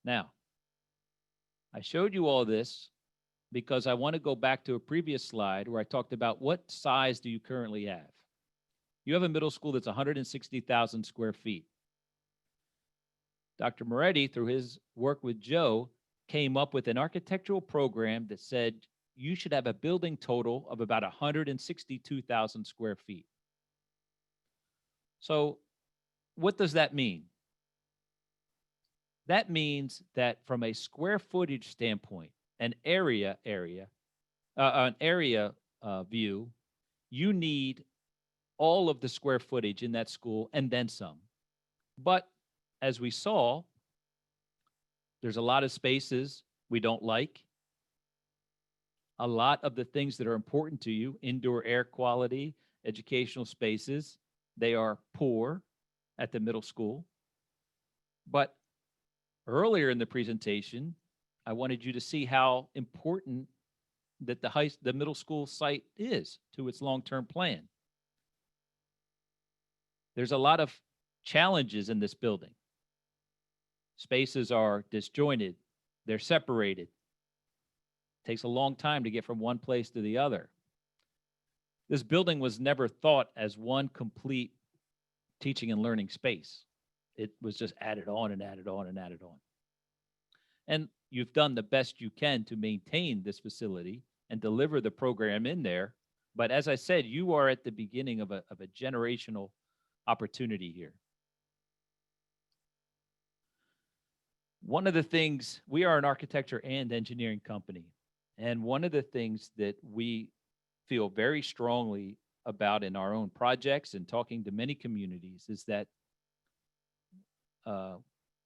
Now, I showed you all this because I want to go back to a previous slide where I talked about what size do you currently have. You have a middle school that's 160,000 square feet. Dr. Moretti, through his work with Joe, came up with an architectural program that said you should have a building total of about 162,000 square feet. So what does that mean? That means that from a square footage standpoint, an area view, you need all of the square footage in that school and then some. But as we saw, there's a lot of spaces we don't like. A lot of the things that are important to you, indoor air quality, educational spaces, they are poor at the middle school. But earlier in the presentation, I wanted you to see how important that the middle school site is to its long-term plan. There's a lot of challenges in this building. Spaces are disjointed, they're separated. It takes a long time to get from one place to the other. This building was never thought as one complete teaching and learning space. It was just added on and added on and added on. And you've done the best you can to maintain this facility and deliver the program in there. But as I said, you are at the beginning of a generational opportunity here. One of the things, we are an architecture and engineering company. And one of the things that we feel very strongly about in our own projects and talking to many communities is that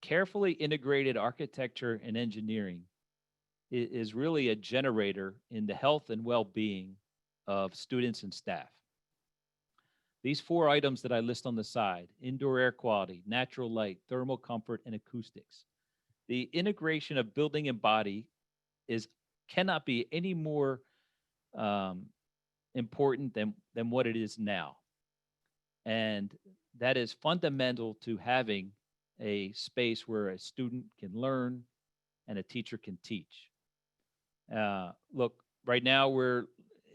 carefully integrated architecture and engineering is really a generator in the health and well-being of students and staff. These 4 items that I list on the side: indoor air quality, natural light, thermal comfort, and acoustics. The integration of building and body cannot be any more important than what it is now. And that is fundamental to having a space where a student can learn and a teacher can teach. Look, right now we're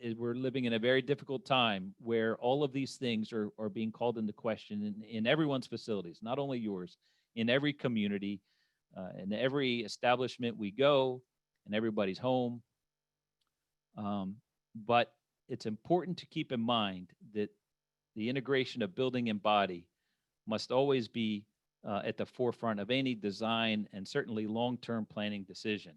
living in a very difficult time where all of these things are being called into question in everyone's facilities, not only yours, in every community, in every establishment we go, in everybody's home. But it's important to keep in mind that the integration of building and body must always be at the forefront of any design and certainly long-term planning decision.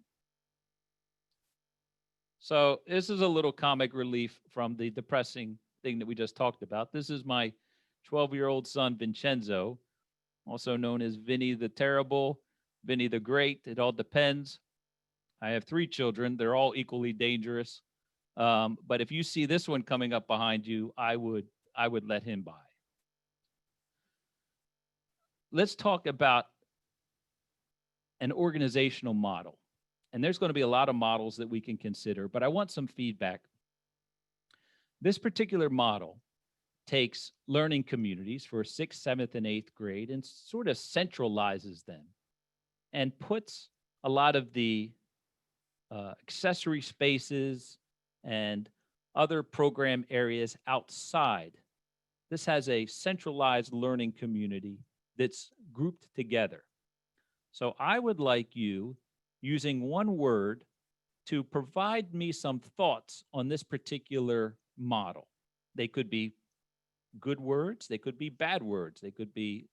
So this is a little comic relief from the depressing thing that we just talked about. This is my 12-year-old son, Vincenzo, also known as Vinny the Terrible, Vinny the Great. It all depends. I have 3 children. They're all equally dangerous. But if you see this one coming up behind you, I would let him by. Let's talk about an organizational model. And there's going to be a lot of models that we can consider, but I want some feedback. This particular model takes learning communities for 6th, 7th, and 8th grade and sort of centralizes them and puts a lot of the accessory spaces and other program areas outside. This has a centralized learning community that's grouped together. So I would like you, using one word, to provide me some thoughts on this particular model. They could be good words, they could be bad words, they could be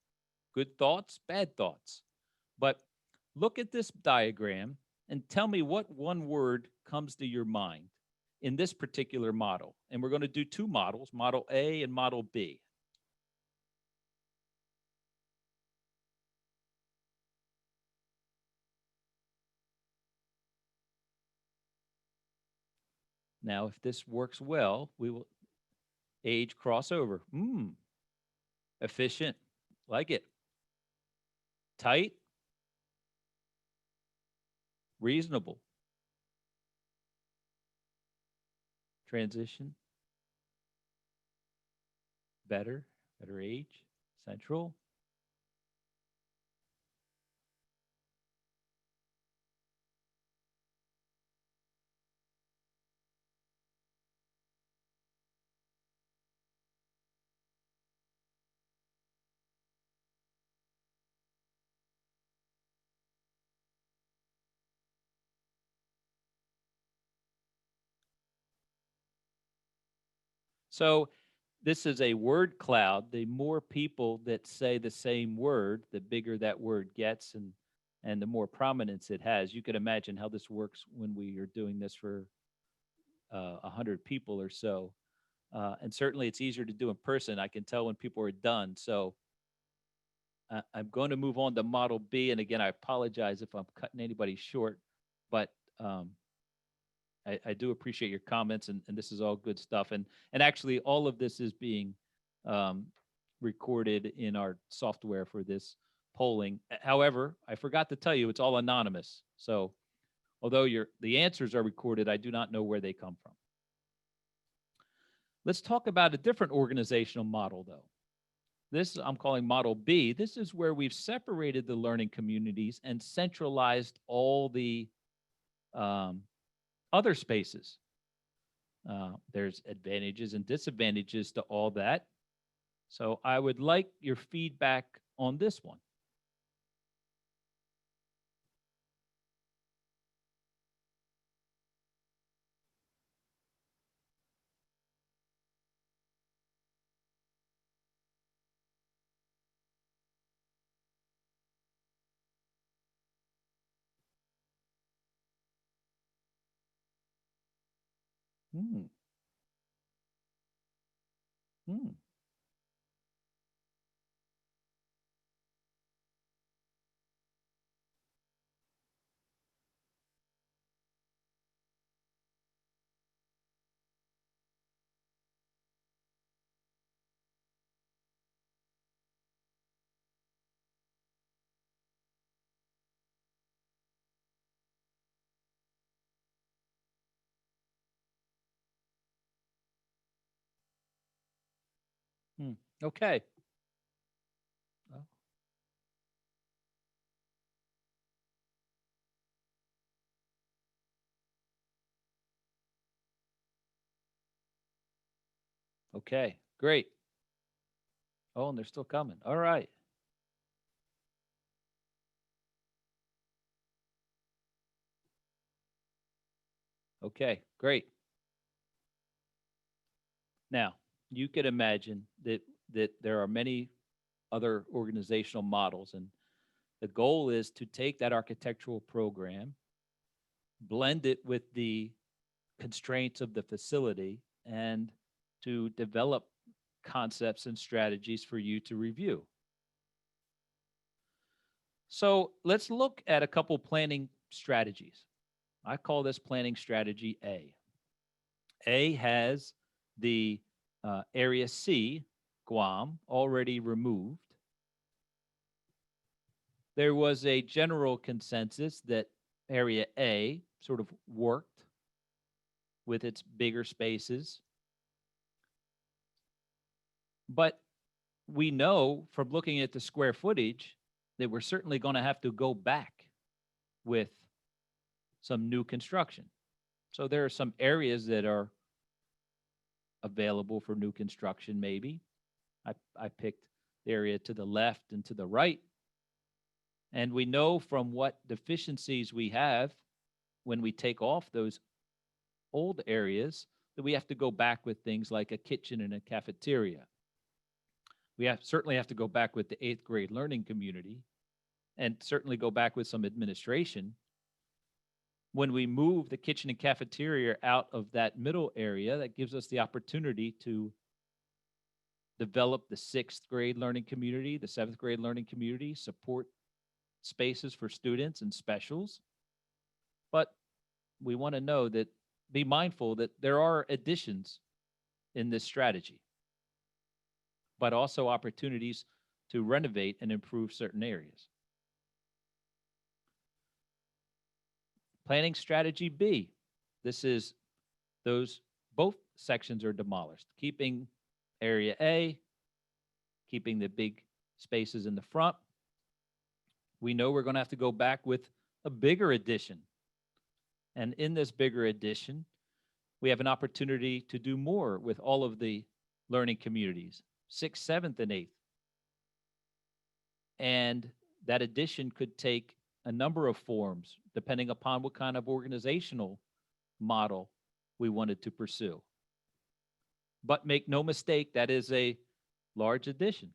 good thoughts, bad thoughts. But look at this diagram and tell me what one word comes to your mind in this particular model. And we're going to do 2 models, Model A and Model B. Now, if this works well, we will age crossover. Efficient, like it. Tight, reasonable. Transition, better age, central. So this is a word cloud. The more people that say the same word, the bigger that word gets and the more prominence it has. You can imagine how this works when we are doing this for 100 people or so. And certainly it's easier to do in person. I can tell when people are done. So I'm going to move on to Model B. And again, I apologize if I'm cutting anybody short, but I do appreciate your comments, and this is all good stuff. And actually, all of this is being recorded in our software for this polling. However, I forgot to tell you, it's all anonymous. So although the answers are recorded, I do not know where they come from. Let's talk about a different organizational model, though. This I'm calling Model B. This is where we've separated the learning communities and centralized all the other spaces. There's advantages and disadvantages to all that. So I would like your feedback on this one. Hmm. Hmm. Hmm. Okay. Oh, okay. Great. Oh, and they're still coming. All right. Okay. Great. Now, you could imagine that there are many other organizational models, and the goal is to take that architectural program, blend it with the constraints of the facility, and to develop concepts and strategies for you to review. So let's look at a couple planning strategies. I call this planning strategy A. A has the area C, Guam, already removed. There was a general consensus that area A sort of worked with its bigger spaces. But we know from looking at the square footage that we're certainly going to have to go back with some new construction. So there are some areas that are available for new construction, maybe. I picked the area to the left and to the right. And we know from what deficiencies we have when we take off those old areas that we have to go back with things like a kitchen and a cafeteria. We certainly have to go back with the 8th grade learning community and certainly go back with some administration. When we move the kitchen and cafeteria out of that middle area, that gives us the opportunity to develop the 6th grade learning community, the 7th grade learning community, support spaces for students and specials. But we want to know that, be mindful that there are additions in this strategy, but also opportunities to renovate and improve certain areas. Planning strategy B. This is both sections are demolished, keeping area A, keeping the big spaces in the front. We know we're going to have to go back with a bigger addition. And in this bigger addition, we have an opportunity to do more with all of the learning communities, 6th, 7th, and 8th. And that addition could take a number of forms, depending upon what kind of organizational model we wanted to pursue. But make no mistake, that is a large addition.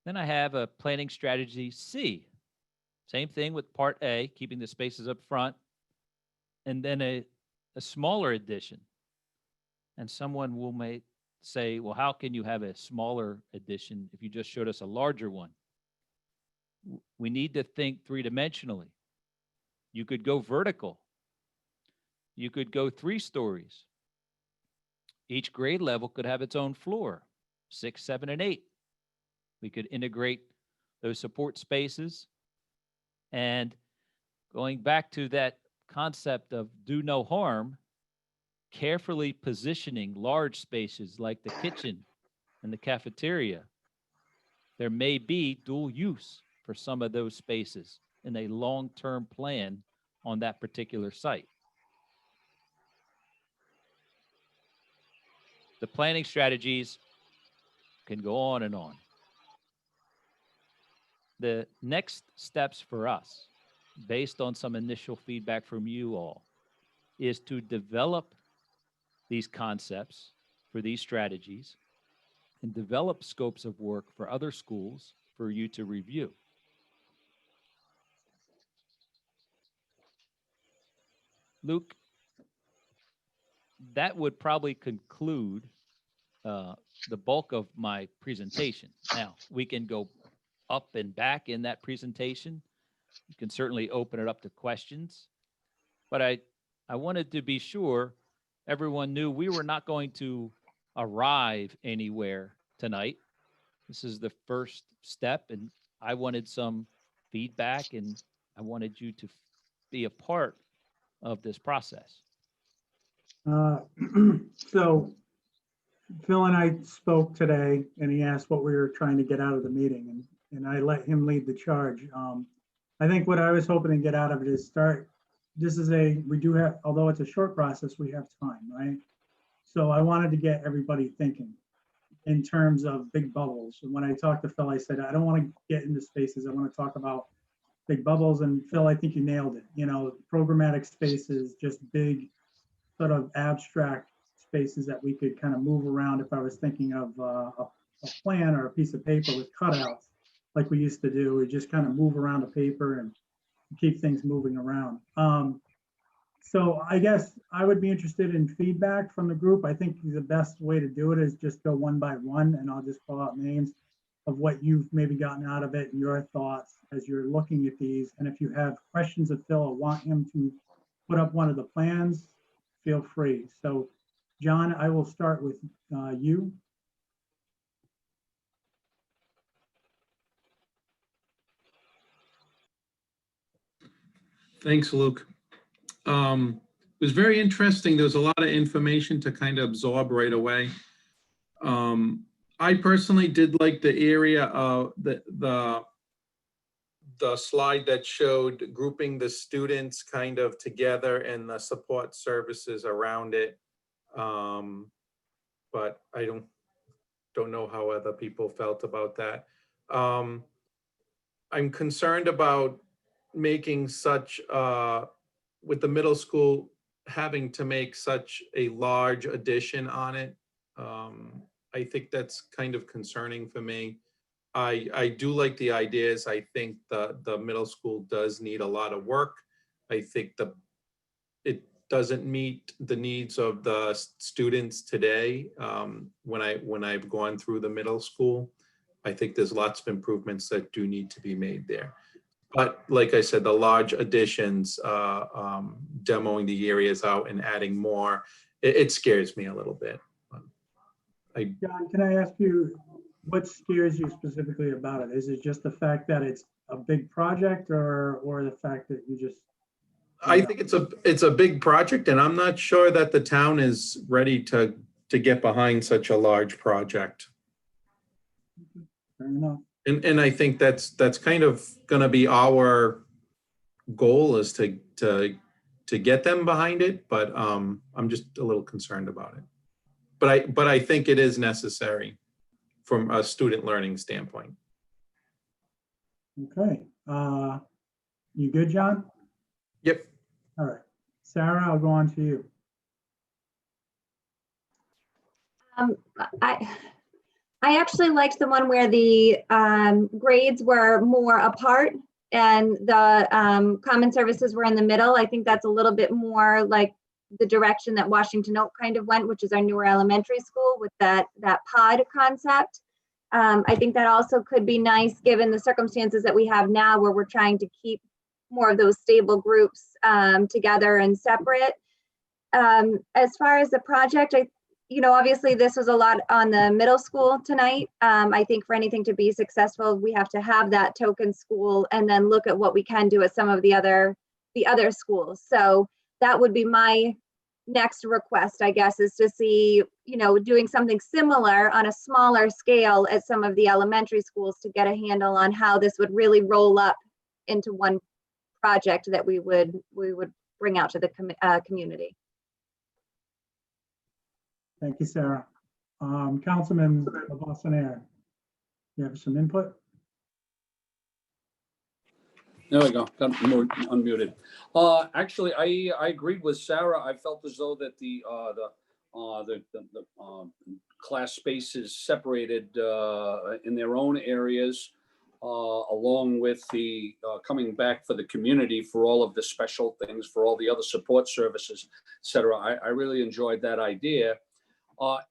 Then I have a planning strategy C. Same thing with part A, keeping the spaces up front, and then a smaller addition. And someone may say, well, how can you have a smaller addition if you just showed us a larger one? We need to think three-dimensionally. You could go vertical. You could go 3 stories. Each grade level could have its own floor, 6, 7, and 8. We could integrate those support spaces. And going back to that concept of do no harm, carefully positioning large spaces like the kitchen and the cafeteria. There may be dual use for some of those spaces in a long-term plan on that particular site. The planning strategies can go on and on. The next steps for us, based on some initial feedback from you all, is to develop these concepts for these strategies and develop scopes of work for other schools for you to review. Luke, that would probably conclude the bulk of my presentation. Now, we can go up and back in that presentation. You can certainly open it up to questions, but I wanted to be sure everyone knew we were not going to arrive anywhere tonight. This is the first step, and I wanted some feedback, and I wanted you to be a part of this process. So Phil and I spoke today, and he asked what we were trying to get out of the meeting, and I let him lead the charge. I think what I was hoping to get out of it is we do have, although it's a short process, we have time, right? So I wanted to get everybody thinking in terms of big bubbles. And when I talked to Phil, I said, I don't want to get into spaces. I want to talk about big bubbles. And Phil, I think you nailed it. Programmatic spaces, just big sort of abstract spaces that we could kind of move around. If I was thinking of a plan or a piece of paper with cutouts, like we used to do, we just kind of move around a paper and keep things moving around. So I guess I would be interested in feedback from the group. I think the best way to do it is just go one by one, and I'll just call out names of what you've maybe gotten out of it and your thoughts as you're looking at these. And if you have questions of Phil or want him to put up one of the plans, feel free. So John, I will start with you. Thanks, Luke. It was very interesting. There was a lot of information to kind of absorb right away. I personally did like the area of the slide that showed grouping the students kind of together and the support services around it. But I don't know how other people felt about that. I'm concerned about making such, with the middle school having to make such a large addition on it. I think that's kind of concerning for me. I do like the ideas. I think the middle school does need a lot of work. I think it doesn't meet the needs of the students today. When I've gone through the middle school, I think there's lots of improvements that do need to be made there. But like I said, the large additions, demoing the areas out and adding more, it scares me a little bit. John, can I ask you, what scares you specifically about it? Is it just the fact that it's a big project, or the fact that you just? I think it's a big project, and I'm not sure that the town is ready to get behind such a large project. Fair enough. And I think that's kind of going to be our goal, is to get them behind it. But I'm just a little concerned about it. But I think it is necessary from a student learning standpoint. Okay. You good, John? Yep. All right. Sarah, I'll go on to you. I actually liked the one where the grades were more apart and the common services were in the middle. I think that's a little bit more like the direction that Washington Oak kind of went, which is our newer elementary school with that pod concept. I think that also could be nice given the circumstances that we have now, where we're trying to keep more of those stable groups together and separate. As far as the project, obviously this was a lot on the middle school tonight. I think for anything to be successful, we have to have that token school and then look at what we can do at some of the other schools. So that would be my next request, I guess, is to see, doing something similar on a smaller scale at some of the elementary schools to get a handle on how this would really roll up into one project that we would bring out to the community. Thank you, Sarah. Councilman Boston, you have some input? There we go. Got unmuted. Actually, I agreed with Sarah. I felt as though that the class spaces separated in their own areas along with the coming back for the community for all of the special things, for all the other support services, et cetera. I really enjoyed that idea.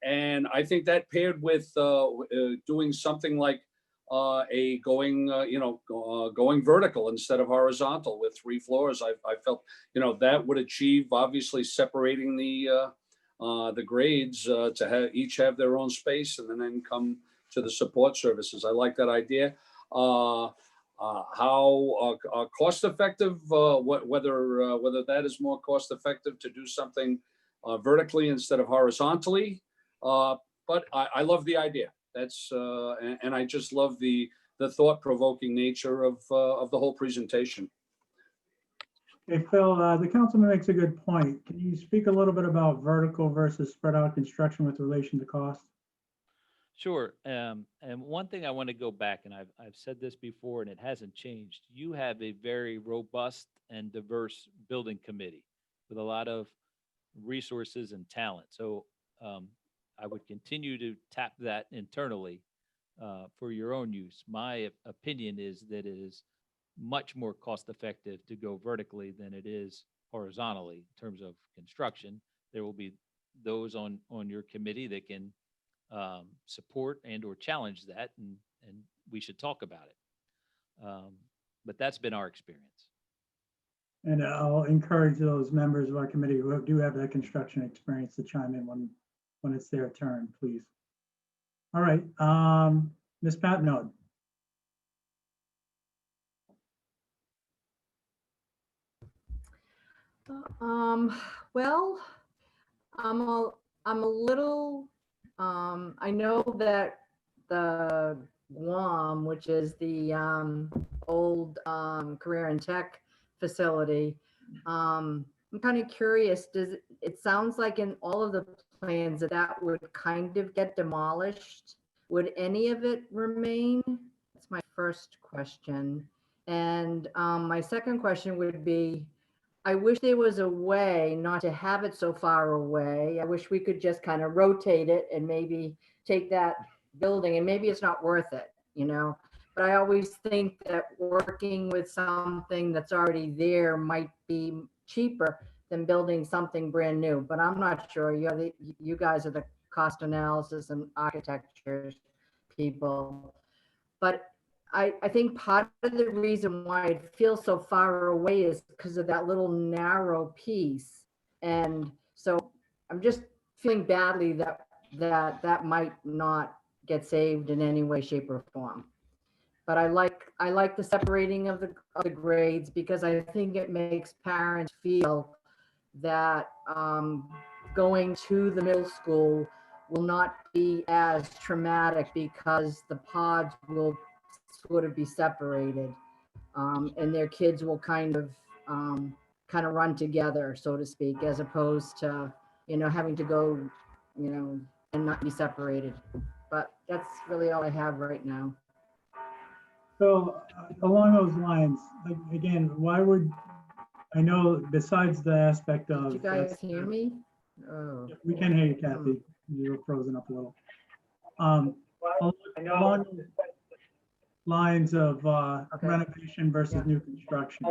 And I think that paired with doing something like going vertical instead of horizontal with 3 floors, I felt, that would achieve obviously separating the grades to each have their own space and then come to the support services. I like that idea. How cost effective, whether that is more cost effective to do something vertically instead of horizontally. But I love the idea. That's and I just love the thought-provoking nature of the whole presentation. Okay, Phil, the councilman makes a good point. Can you speak a little bit about vertical versus spread out construction with relation to cost? Sure. And one thing I want to go back, and I've said this before, and it hasn't changed. You have a very robust and diverse building committee with a lot of resources and talent. So I would continue to tap that internally for your own use. My opinion is that it is much more cost effective to go vertically than it is horizontally in terms of construction. There will be those on your committee that can support and or challenge that, and we should talk about it. But that's been our experience. And I'll encourage those members of our committee who do have that construction experience to chime in when it's their turn, please. All right, Ms. Patnode. Well, I'm a little, I know that the Guam, which is the old career and tech facility, I'm kind of curious, it sounds like in all of the plans that would kind of get demolished. Would any of it remain? That's my first question. And my second question would be, I wish there was a way not to have it so far away. I wish we could just kind of rotate it and maybe take that building, and maybe it's not worth it, But I always think that working with something that's already there might be cheaper than building something brand new. But I'm not sure. You guys are the cost analysis and architecture people. But I think part of the reason why it feels so far away is because of that little narrow piece. And so I'm just feeling badly that might not get saved in any way, shape, or form. But I like the separating of the grades, because I think it makes parents feel that going to the middle school will not be as traumatic, because the pods will sort of be separated, and their kids will kind of run together, so to speak, as opposed to having to go and not be separated. But that's really all I have right now. So along those lines, again, why would, I know besides the aspect of. Did you guys hear me? Oh. We can hear you, Kathy. You were frozen up a little. Along lines of renovation versus new construction.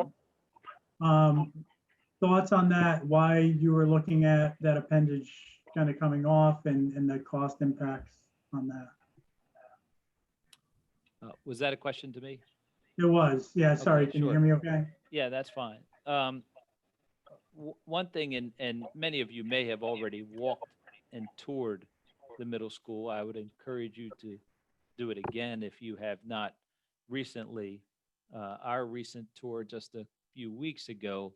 Thoughts on that, why you were looking at that appendage kind of coming off, and the cost impacts on that? Was that a question to me? It was, yeah, sorry, Okay, can you sure. hear me okay? Yeah, that's fine. One thing, and many of you may have already walked and toured the middle school. I would encourage you to do it again if you have not recently. Our recent tour just a few weeks ago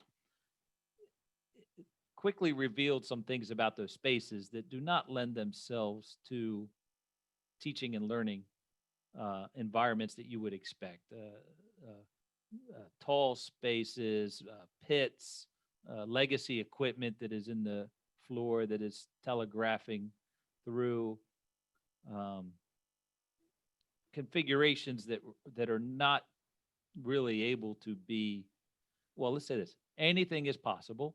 quickly revealed some things about those spaces that do not lend themselves to teaching and learning environments that you would expect. Tall spaces, pits, legacy equipment that is in the floor that is telegraphing through, configurations that are not really able to be, well, let's say this, anything is possible,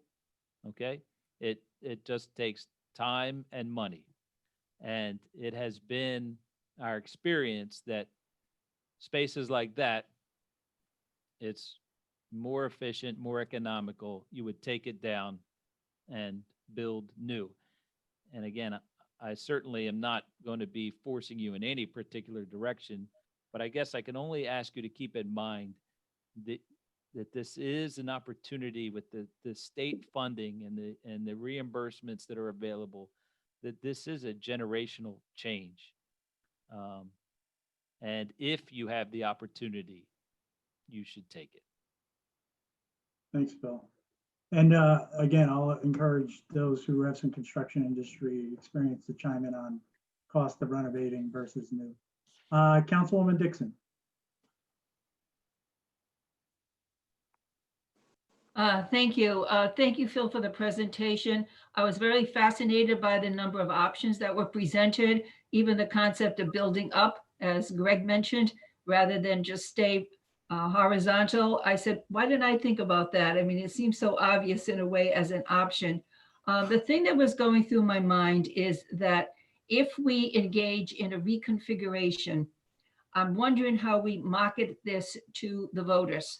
okay? It just takes time and money. And it has been our experience that spaces like that, it's more efficient, more economical. You would take it down and build new. And again, I certainly am not going to be forcing you in any particular direction, but I guess I can only ask you to keep in mind that this is an opportunity with the state funding and the reimbursements that are available, that this is a generational change. And if you have the opportunity, you should take it. Thanks, Bill. And again, I'll encourage those who have some construction industry experience to chime in on cost of renovating versus new. Councilwoman Dixon. Thank you. Thank you, Phil, for the presentation. I was very fascinated by the number of options that were presented, even the concept of building up, as Greg mentioned, rather than just stay horizontal. I said, why didn't I think about that? I mean, it seems so obvious in a way as an option. The thing that was going through my mind is that if we engage in a reconfiguration, I'm wondering how we market this to the voters,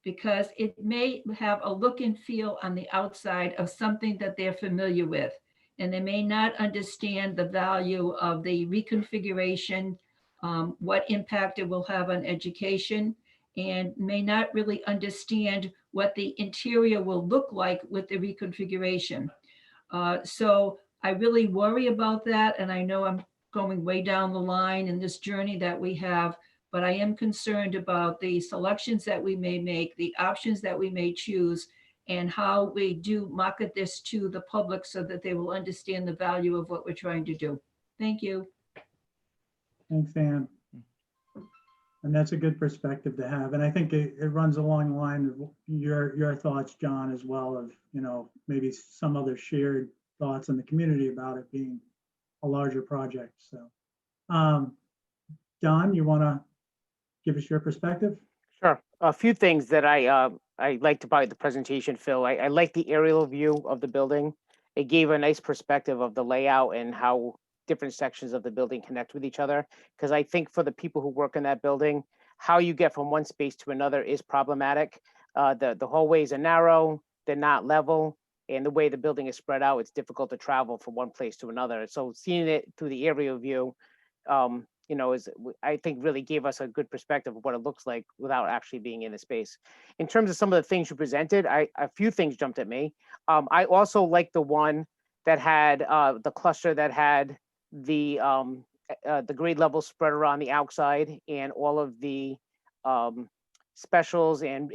because it may have a look and feel on the outside of something that they're familiar with, and they may not understand the value of the reconfiguration, what impact it will have on education, and may not really understand what the interior will look like with the reconfiguration. So I really worry about that, and I know I'm going way down the line in this journey that we have, but I am concerned about the selections that we may make, the options that we may choose, and how we do market this to the public so that they will understand the value of what we're trying to do. Thank you. Thanks, Ann. And that's a good perspective to have. And I think it runs along the line of your thoughts, John, as well, of, you know, maybe some other shared thoughts in the community about it being a larger project. So, Don, you want to give us your perspective? Sure. A few things that I liked about the presentation, Phil. I like the aerial view of the building. It gave a nice perspective of the layout and how different sections of the building connect with each other. Because I think for the people who work in that building, how you get from one space to another is problematic. The hallways are narrow, they're not level, and the way the building is spread out, it's difficult to travel from one place to another. So seeing it through the aerial view, you know, I think really gave us a good perspective of what it looks like without actually being in the space. In terms of some of the things you presented, a few things jumped at me. I also like the one that had the cluster that had the grade level spread around the outside and all of the specials and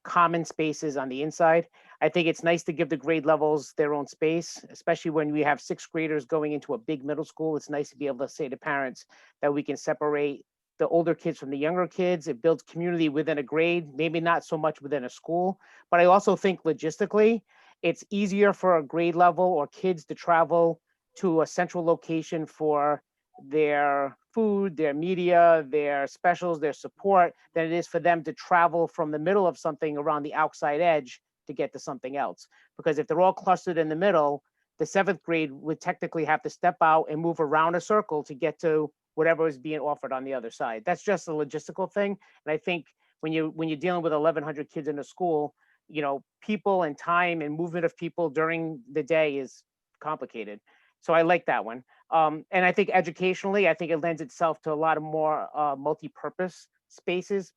common spaces on the inside. I think it's nice to give the grade levels their own space, especially when we have 6th graders going into a big middle school. It's nice to be able to say to parents that we can separate the older kids from the younger kids. It builds community within a grade, maybe not so much within a school. But I also think logistically, it's easier for a grade level or kids to travel to a central location for their food, their media, their specials, their support, than it is for them to travel from the middle of something around the outside edge to get to something else. Because if they're all clustered in the middle, the 7th grade would technically have to step out and move around a circle to get to whatever is being offered on the other side. That's just a logistical thing. And I think when you're dealing with 1,100 kids in a school, you know, people and time and movement of people during the day is complicated. So I like that one. And I think educationally, I think it lends itself to a lot of more multi-purpose spaces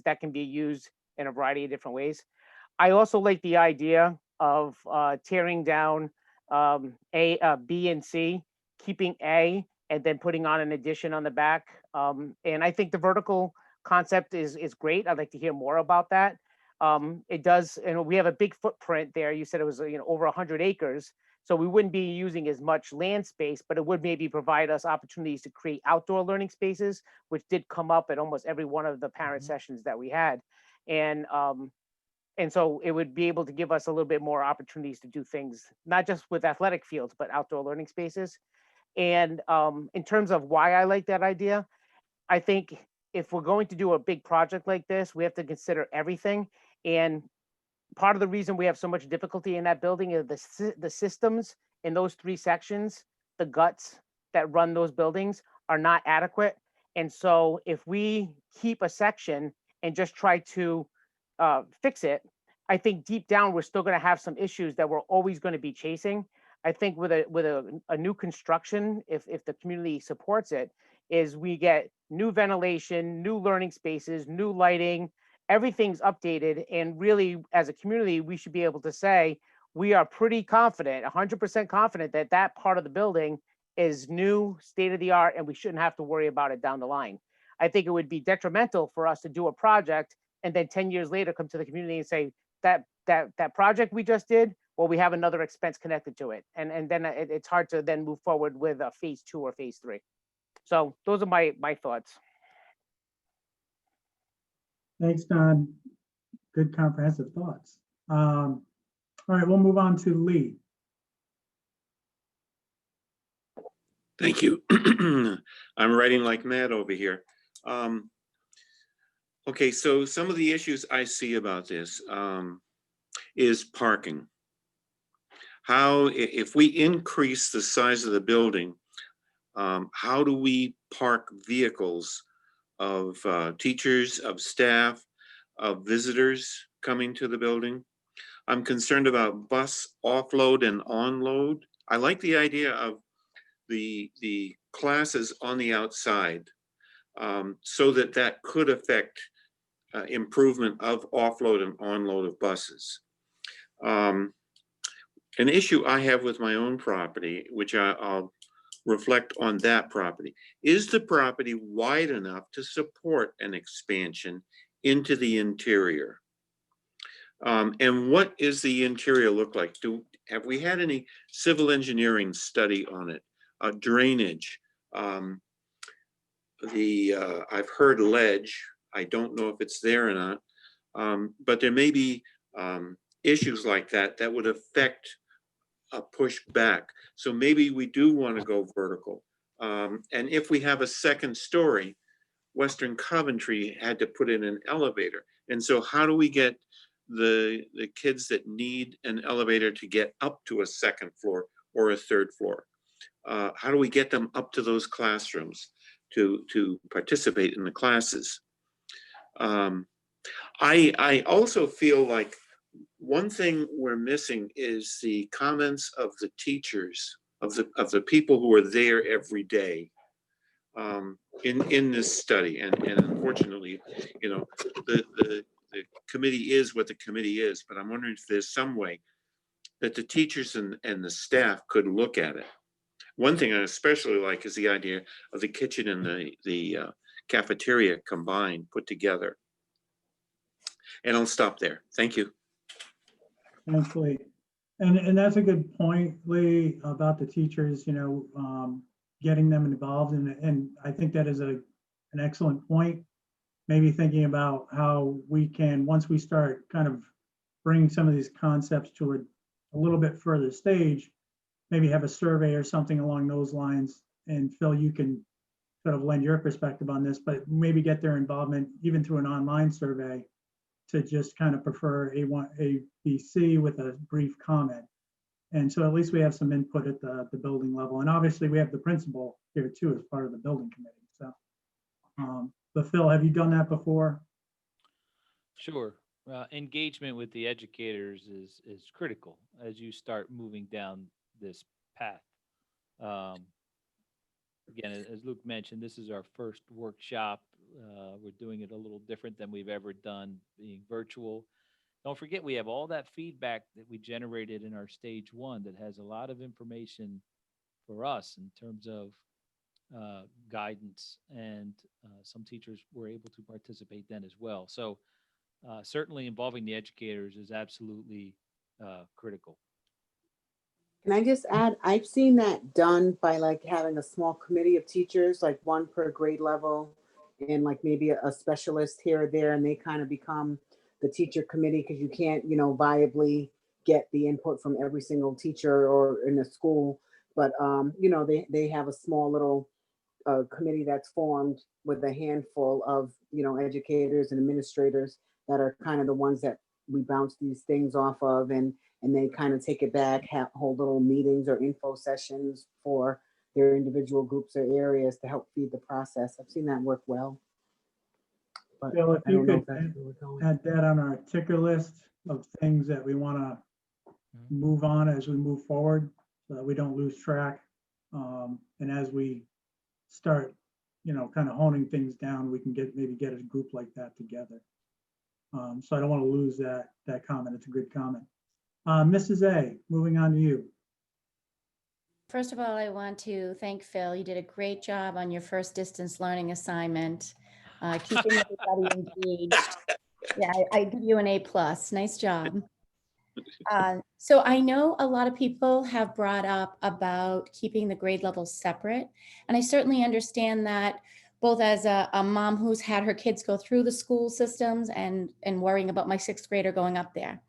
that can be used in a variety of different ways. I also like the idea of tearing down B and C, keeping A, and then putting on an addition on the back. And I think the vertical concept is great. I'd like to hear more about that. It does, and we have a big footprint there. You said it was, you know, over 100 acres. So we wouldn't be using as much land space, but it would maybe provide us opportunities to create outdoor learning spaces, which did come up at almost every one of the parent sessions that we had. And so it would be able to give us a little bit more opportunities to do things, not just with athletic fields, but outdoor learning spaces. And in terms of why I like that idea, I think if we're going to do a big project like this, we have to consider everything. And part of the reason we have so much difficulty in that building is the systems in those 3 sections, the guts that run those buildings are not adequate. And so if we keep a section and just try to fix it, I think deep down, we're still going to have some issues that we're always going to be chasing. I think with a new construction, if the community supports it, is we get new ventilation, new learning spaces, new lighting, everything's updated. And really, as a community, we should be able to say, we are pretty confident, 100% confident that that part of the building is new, state of the art, and we shouldn't have to worry about it down the line. I think it would be detrimental for us to do a project and then 10 years later come to the community and say, that project we just did, well, we have another expense connected to it. And then it's hard to then move forward with a phase 2 or phase 3. So those are my thoughts. Thanks, Don. Good comprehensive thoughts. All right, we'll move on to Lee. Thank you. I'm writing like mad over here. Okay, so some of the issues I see about this is parking. How, if we increase the size of the building, how do we park vehicles of teachers, of staff, of visitors coming to the building? I'm concerned about bus offload and onload. I like the idea of the classes on the outside, so that could affect improvement of offload and onload of buses. An issue I have with my own property, which I'll reflect on that property, is the property wide enough to support an expansion into the interior? And what is the interior look like? Have we had any civil engineering study on it? Drainage. I've heard ledge. I don't know if it's there or not, but there may be issues like that that would affect a push back. So maybe we do want to go vertical. And if we have a second story, Western Coventry had to put in an elevator. And so how do we get the kids that need an elevator to get up to a second floor or a third floor? How do we get them up to those classrooms to participate in the classes? I also feel like one thing we're missing is the comments of the teachers, of the people who are there every day in this study. And unfortunately, you know, the committee is what the committee is, but I'm wondering if there's some way that the teachers and the staff could look at it. One thing I especially like is the idea of the kitchen and the cafeteria combined, put together. And I'll stop there. Thank you. Thanks, Lee. And that's a good point, Lee, about the teachers, you know, getting them involved. And I think that is an excellent point. Maybe thinking about how we can, once we start kind of bringing some of these concepts to a little bit further stage, maybe have a survey or something along those lines. And Phil, you can sort of lend your perspective on this, but maybe get their involvement even through an online survey to just kind of prefer A, B, C with a brief comment. And so at least we have some input at the building level. And obviously we have the principal here too as part of the building committee. So, but Phil, have you done that before? Sure. Engagement with the educators is critical as you start moving down this path. Again, as Luke mentioned, this is our first workshop. We're doing it a little different than we've ever done, being virtual. Don't forget, we have all that feedback that we generated in our stage 1 that has a lot of information for us in terms of guidance, and some teachers were able to participate then as well. So certainly involving the educators is absolutely critical. Can I just add, I've seen that done by like having a small committee of teachers, like one per grade level, and like maybe a specialist here or there, and they kind of become the teacher committee, because you can't, you know, viably get the input from every single teacher or in the school. But, you know, they have a small little committee that's formed with a handful of, you know, educators and administrators that are kind of the ones that we bounce these things off of, and they kind of take it back, hold little meetings or info sessions for their individual groups or areas to help feed the process. I've seen that work well. But Bill, if I you don't know could if that's where we're going. add that on our ticker list of things that we want to move on as we move forward, so that we don't lose track. And as we start, kind of honing things down, we can maybe get a group like that together. So I don't want to lose that comment. It's a good comment. Mrs. A, moving on to you. First of all, I want to thank Phil. You did a great job on your first distance learning assignment, keeping everybody engaged. Yeah, I give you an A+. Nice job. So I know a lot of people have brought up about keeping the grade levels separate. And I certainly understand that, both as a mom who's had her kids go through the school systems and worrying about my 6th grader going up there.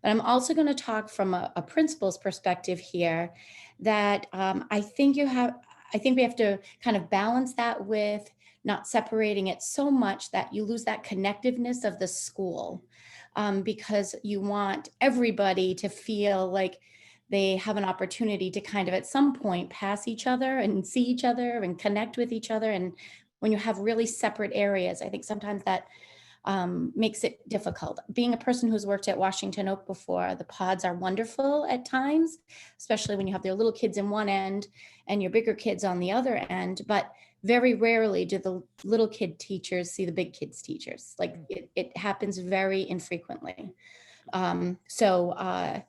But I'm also going to talk from a principal's perspective here, that I think we have to kind of balance that with not separating it so much that you lose that connectiveness of the school, because you want everybody to feel like they have an opportunity to kind of at some point pass each other and see each other and connect with each other. And when you have really separate areas, I think sometimes that makes it difficult. Being a person who's worked at Washington Oak before, the pods are wonderful at times, especially when you have their little kids in one end and your bigger kids on the other end. But very rarely do the little kid teachers see the big kids teachers. Like it happens very infrequently. So I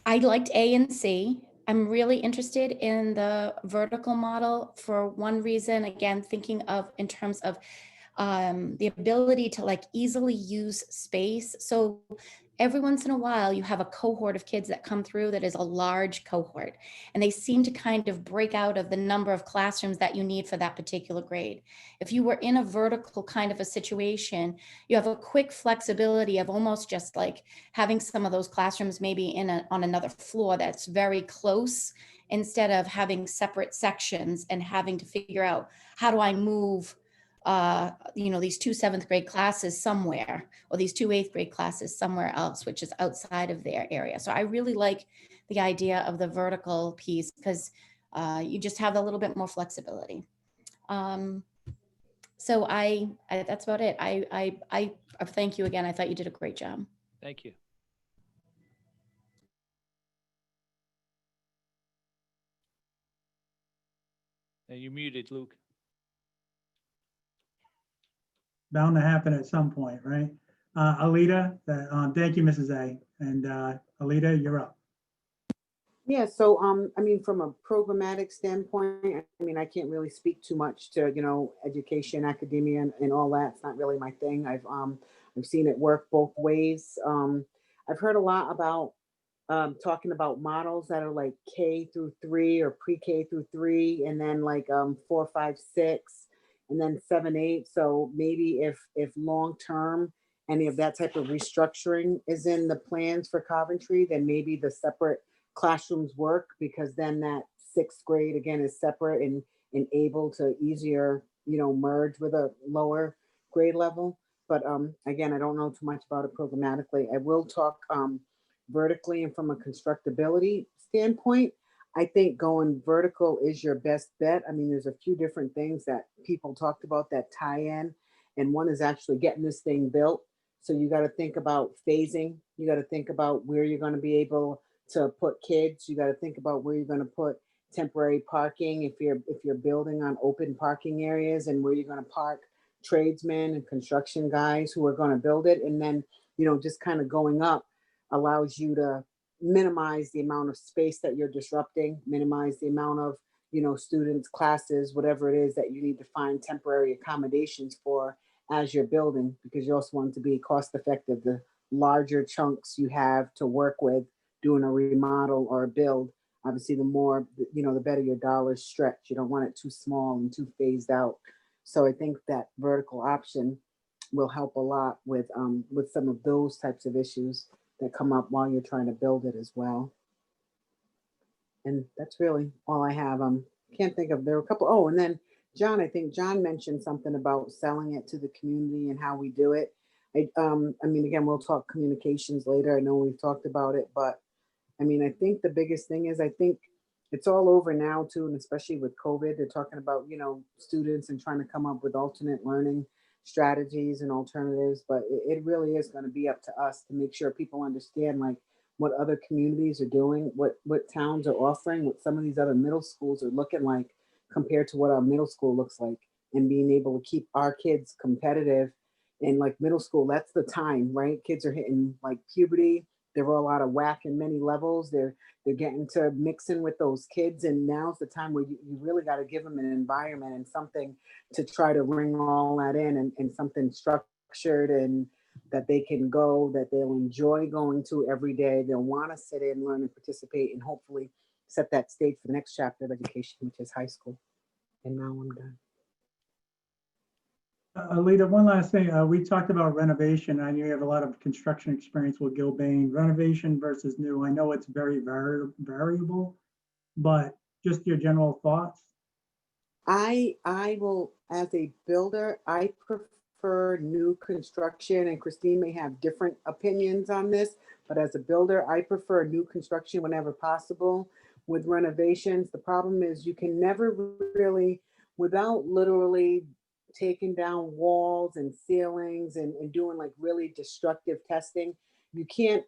liked A and C. I'm really interested in the vertical model for one reason, again, thinking of in terms of the ability to like easily use space. So every once in a while you have a cohort of kids that come through that is a large cohort, and they seem to kind of break out of the number of classrooms that you need for that particular grade. If you were in a vertical kind of a situation, you have a quick flexibility of almost just like having some of those classrooms maybe on another floor that's very close, instead of having separate sections and having to figure out, how do I move these 2 7th grade classes somewhere, or these 2 8th grade classes somewhere else, which is outside of their area. So I really like the idea of the vertical piece, because you just have a little bit more flexibility. So that's about it. I thank you again. I thought you did a great job. Thank you. And you're muted, Luke. Bound to happen at some point, right? Alita, thank you, Mrs. A. And Alita, you're up. Yeah, so I mean, from a programmatic standpoint, I mean, I can't really speak too much to, education, academia, and all that. It's not really my thing. I've seen it work both ways. I've heard a lot about talking about models that are like K through 3 or pre-K through 3, and then like 4, 5, 6, and then 7, 8. So maybe if long term any of that type of restructuring is in the plans for Coventry, then maybe the separate classrooms work, because then that 6th grade again is separate and able to easier merge with a lower grade level. But again, I don't know too much about it programmatically. I will talk vertically, and from a constructability standpoint, I think going vertical is your best bet. I mean, there's a few different things that people talked about that tie in, and one is actually getting this thing built. So you got to think about phasing. You got to think about where you're going to be able to put kids. You got to think about where you're going to put temporary parking if you're building on open parking areas, and where you're going to park tradesmen and construction guys who are going to build it. And then, just kind of going up allows you to minimize the amount of space that you're disrupting, minimize the amount of, students, classes, whatever it is that you need to find temporary accommodations for as you're building, because you also want it to be cost effective. The larger chunks you have to work with doing a remodel or a build, obviously the more, the better your dollars stretch. You don't want it too small and too phased out. So I think that vertical option will help a lot with some of those types of issues that come up while you're trying to build it as well. And that's really all I have. Can't think of, there were a couple. Oh, and then John, I think John mentioned something about selling it to the community and how we do it. I mean, again, we'll talk communications later. I know we've talked about it, but I mean, I think the biggest thing is, I think it's all over now too, and especially with COVID, they're talking about, students and trying to come up with alternate learning strategies and alternatives. But it really is going to be up to us to make sure people understand like what other communities are doing, what towns are offering, what some of these other middle schools are looking like compared to what our middle school looks like, and being able to keep our kids competitive in like middle school. That's the time, right? Kids are hitting like puberty. They're all out of whack in many levels. They're getting to mixing with those kids, and now's the time where you really got to give them an environment and something to try to bring all that in, and something structured and that they can go, that they'll enjoy going to every day. They'll want to sit in, learn, and participate, and hopefully set that stage for the next chapter of education, which is high school. And now I'm done. Alita, one last thing. We talked about renovation. I know you have a lot of construction experience with Gilbane. Renovation versus new. I know it's very variable, but just your general thoughts. I will, as a builder, I prefer new construction, and Christine may have different opinions on this, but as a builder, I prefer new construction whenever possible. With renovations, the problem is you can never really, without literally taking down walls and ceilings and doing like really destructive testing, you can't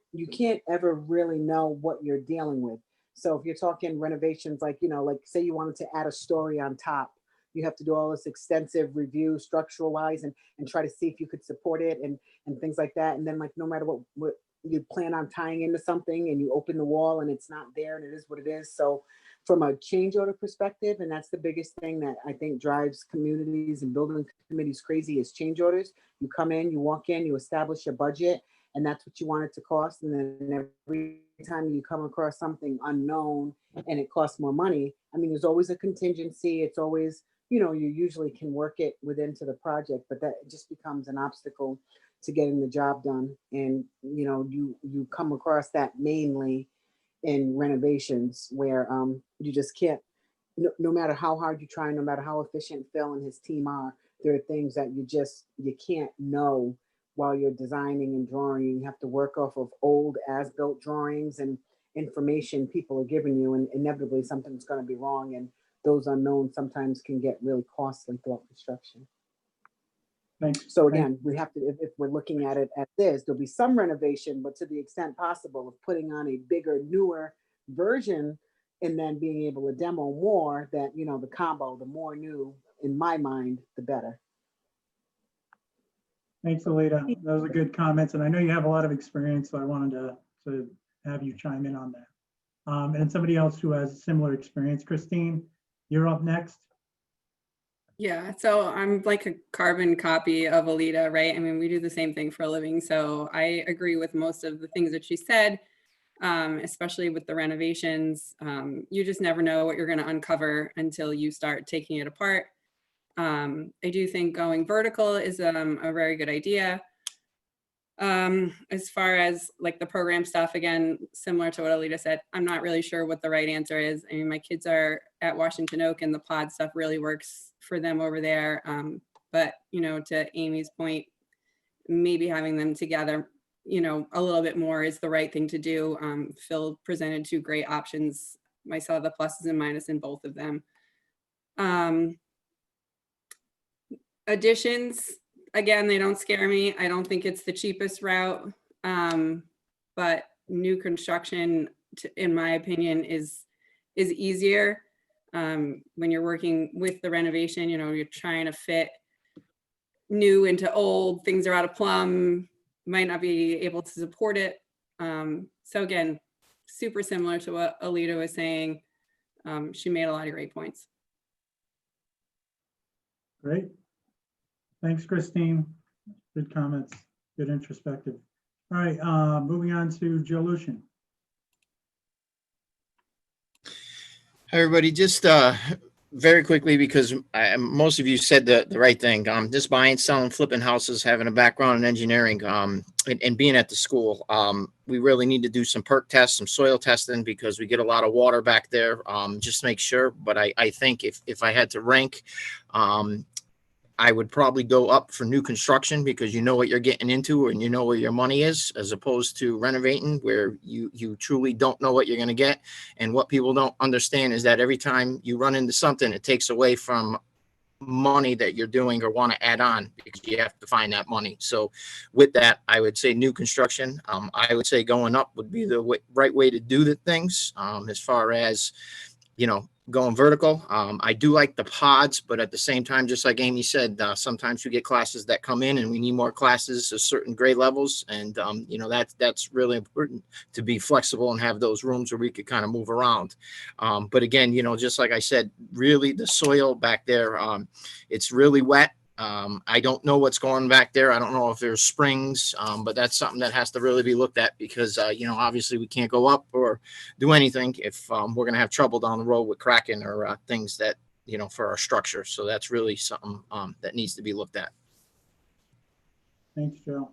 ever really know what you're dealing with. So if you're talking renovations, like, like say you wanted to add a story on top, you have to do all this extensive review structural wise and try to see if you could support it and things like that. And then like, no matter what you plan on tying into something, and you open the wall and it's not there and it is what it is. So from a change order perspective, and that's the biggest thing that I think drives communities and building committees crazy, is change orders. You come in, you walk in, you establish your budget, and that's what you want it to cost. And then every time you come across something unknown and it costs more money, I mean, there's always a contingency. It's always, you usually can work it within the project, but that just becomes an obstacle to getting the job done. And, you come across that mainly in renovations where you just can't, no matter how hard you try, no matter how efficient Phil and his team are, there are things that you can't know while you're designing and drawing. You have to work off of old as-built drawings and information people are giving you, and inevitably something's going to be wrong, and those unknowns sometimes can get really costly throughout construction. Thanks. So again, we have to, if we're looking at it at this, there'll be some renovation, but to the extent possible of putting on a bigger, newer version, and then being able to demo more, that, the combo, the more new, in my mind, the better. Thanks, Alita. Those are good comments. And I know you have a lot of experience, so I wanted to have you chime in on that. And somebody else who has similar experience. Christine, you're up next. Yeah, so I'm like a carbon copy of Alita, right? I mean, we do the same thing for a living. So I agree with most of the things that she said, especially with the renovations. You just never know what you're going to uncover until you start taking it apart. I do think going vertical is a very good idea. As far as like the program stuff, again, similar to what Alita said, I'm not really sure what the right answer is. I mean, my kids are at Washington Oak, and the pod stuff really works for them over there. But, to Amy's point, maybe having them together, a little bit more is the right thing to do. Phil presented two great options. I saw the pluses and minuses in both of them. Additions, again, they don't scare me. I don't think it's the cheapest route, but new construction, in my opinion, is easier. When you're working with the renovation, you're trying to fit new into old, things are out of plumb, might not be able to support it. So again, super similar to what Alita was saying. She made a lot of great points. Great. Thanks, Christine. Good comments, good introspective. All right, moving on to Joe Lucian. Hi, everybody. Just very quickly, because most of you said the right thing. Just buying, selling, flipping houses, having a background in engineering, and being at the school. We really need to do some perk tests, some soil testing, because we get a lot of water back there. Just make sure. But I think if I had to rank, I would probably go up for new construction because you know what you're getting into and you know where your money is, as opposed to renovating where you truly don't know what you're going to get. And what people don't understand is that every time you run into something, it takes away from money that you're doing or want to add on because you have to find that money. So with that, I would say new construction. I would say going up would be the right way to do the things. As far as, going vertical. I do like the pods, but at the same time, just like Amy said, sometimes we get classes that come in and we need more classes at certain grade levels. And, that's really important to be flexible and have those rooms where we could kind of move around. But again, just like I said, really the soil back there, it's really wet. I don't know what's going back there. I don't know if there's springs, but that's something that has to really be looked at because, obviously we can't go up or do anything if we're going to have trouble down the road with cracking or things that, for our structure. So that's really something that needs to be looked at. Thanks, Joe.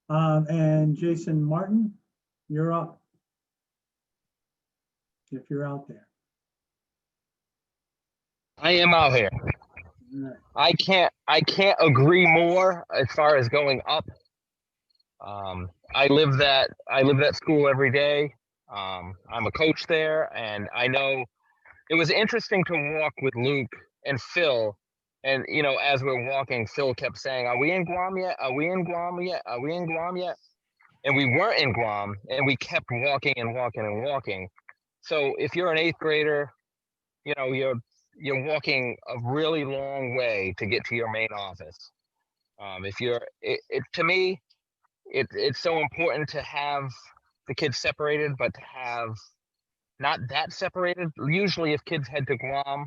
And Jason Martin, you're up. If you're out there. I am out here. I can't agree more as far as going up. I live that school every day. I'm a coach there, and I know it was interesting to walk with Luke and Phil. And as we're walking, Phil kept saying, "Are we in Guam yet? Are we in Guam yet? Are we in Guam yet?" And we weren't in Guam, and we kept walking and walking and walking. So if you're an 8th grader, you're walking a really long way to get to your main office. To me, it's so important to have the kids separated, but to have not that separated. Usually if kids head to Guam,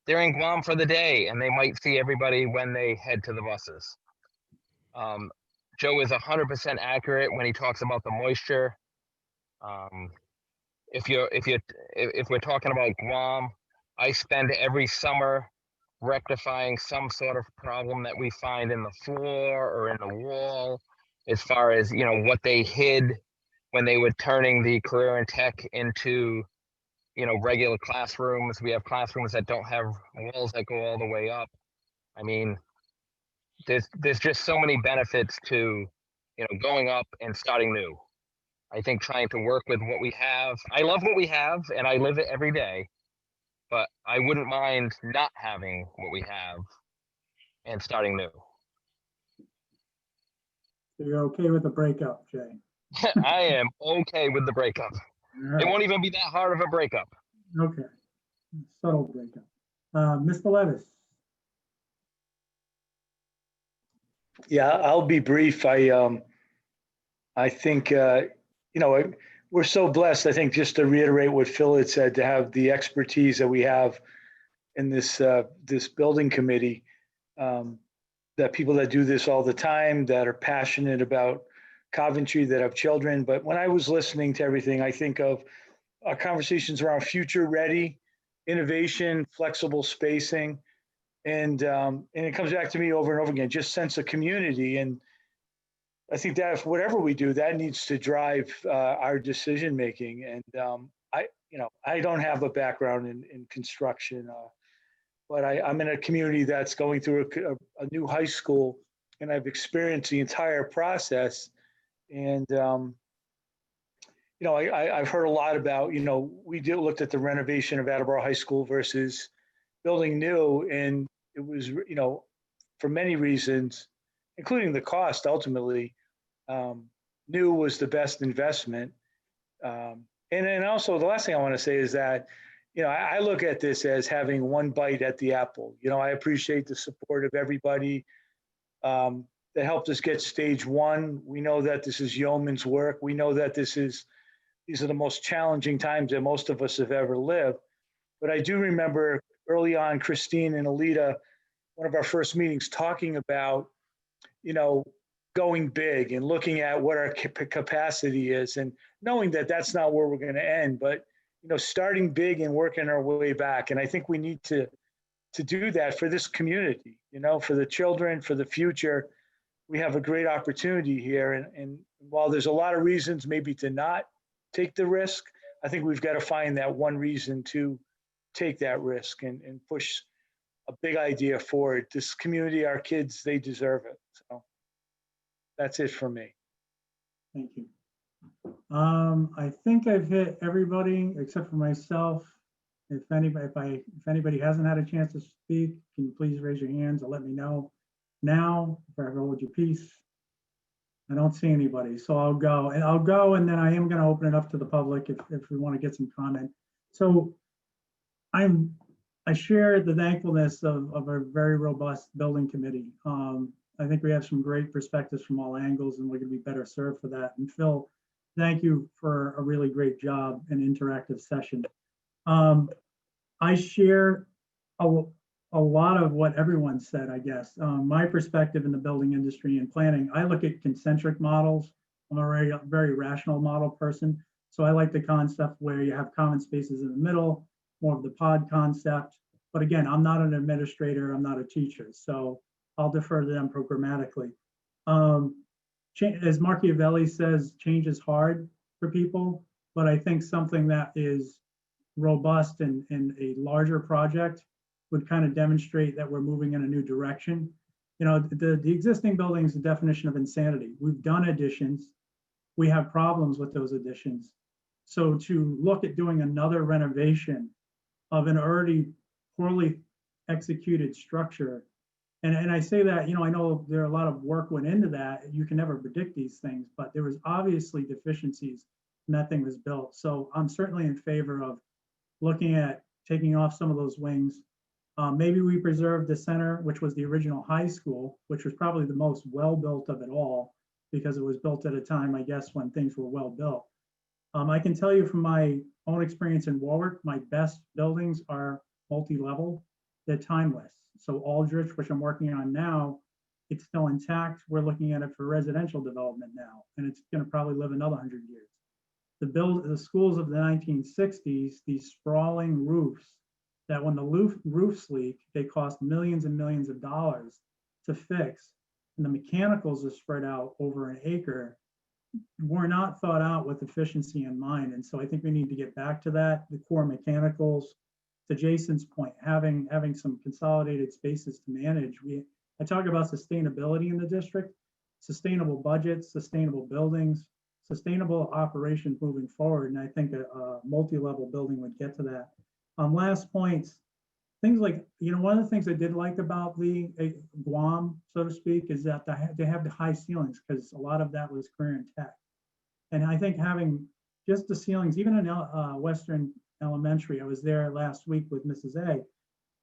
they're in Guam for the day and they might see everybody when they head to the buses. Joe is 100% accurate when he talks about the moisture. If we're talking about Guam, I spend every summer rectifying some sort of problem that we find in the floor or in the wall, as far as what they hid when they were turning the career and tech into regular classrooms. We have classrooms that don't have walls that go all the way up. I mean, there's just so many benefits to going up and starting new. I think trying to work with what we have. I love what we have and I live it every day, but I wouldn't mind not having what we have and starting new. So you're okay with the breakup, Jay? I am okay with the breakup. Right. It won't even be that hard of a breakup. Okay, subtle breakup. Mr. Levis. Yeah, I'll be brief. I think, we're so blessed, I think, just to reiterate what Phil had said, to have the expertise that we have in this building committee, that people that do this all the time, that are passionate about Coventry, that have children. But when I was listening to everything, I think of our conversations around future ready, innovation, flexible spacing. And it comes back to me over and over again, just sense of community. And I think that if whatever we do, that needs to drive our decision making. And I don't have a background in construction, but I'm in a community that's going through a new high school, and I've experienced the entire process. And I've heard a lot about, we looked at the renovation of Attleboro High School versus building new, and it was, for many reasons, including the cost, ultimately, new was the best investment. And also the last thing I want to say is that, I look at this as having one bite at the apple. I appreciate the support of everybody that helped us get stage one. We know that this is yeoman's work. We know that these are the most challenging times that most of us have ever lived. But I do remember early on, Christine and Alita, one of our first meetings, talking about, going big and looking at what our capacity is, and knowing that that's not where we're going to end, but starting big and working our way back. And I think we need to do that for this community, for the children, for the future. We have a great opportunity here. And while there's a lot of reasons maybe to not take the risk, I think we've got to find that one reason to take that risk and push a big idea forward. This community, our kids, they deserve it. So that's it for me. Thank you. I think I've hit everybody except for myself. If anybody hasn't had a chance to speak, can you please raise your hands and let me know now, forever hold your peace. I don't see anybody, so I'll go, and then I am going to open it up to the public if we want to get some comment. So I share the thankfulness of a very robust building committee. I think we have some great perspectives from all angles, and we're going to be better served for that. And Phil, thank you for a really great job and interactive session. I share a lot of what everyone said, I guess. My perspective in the building industry and planning, I look at concentric models. I'm a very rational model person. So I like the concept where you have common spaces in the middle, more of the pod concept. But again, I'm not an administrator, I'm not a teacher, so I'll defer to them programmatically. As Machiavelli says, change is hard for people, but I think something that is robust and a larger project would kind of demonstrate that we're moving in a new direction. You know, the existing building is the definition of insanity. We've done additions. We have problems with those additions. So to look at doing another renovation of an already poorly executed structure, and I say that, you know, I know there are a lot of work went into that. You can never predict these things, but there was obviously deficiencies when that thing was built. So I'm certainly in favor of looking at taking off some of those wings. Maybe we preserve the center, which was the original high school, which was probably the most well-built of it all, because it was built at a time, I guess, when things were well-built. I can tell you from my own experience in Warwick, my best buildings are multi-level, they're timeless. So Aldrich, which I'm working on now, it's still intact. We're looking at it for residential development now, and it's gonna probably live another 100 years. The schools of the 1960s, these sprawling roofs, that when the roofs leak, they cost millions and millions of dollars to fix. And the mechanicals are spread out over an acre, were not thought out with efficiency in mind. And so I think we need to get back to that, the core mechanicals. To Jason's point, having some consolidated spaces to manage. I talk about sustainability in the district, sustainable budgets, sustainable buildings, sustainable operations moving forward. And I think a multi-level building would get to that. Last points, things like, you know, one of the things I did like about the Guam, so to speak, is that they have the high ceilings, because a lot of that was career and tech. And I think having just the ceilings, even in Western Elementary, I was there last week with Mrs. A.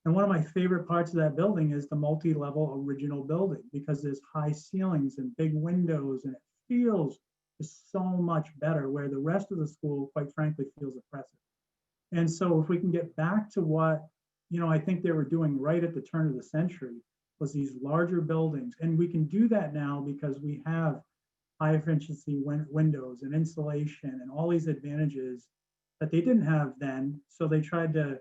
And one of my favorite parts of that building is the multi-level original building, because there's high ceilings and big windows, and it feels just so much better, where the rest of the school, quite frankly, feels oppressive. And so if we can get back to what, you know, I think they were doing right at the turn of the century, was these larger buildings. And we can do that now because we have high efficiency windows and insulation and all these advantages that they didn't have then. So they tried to,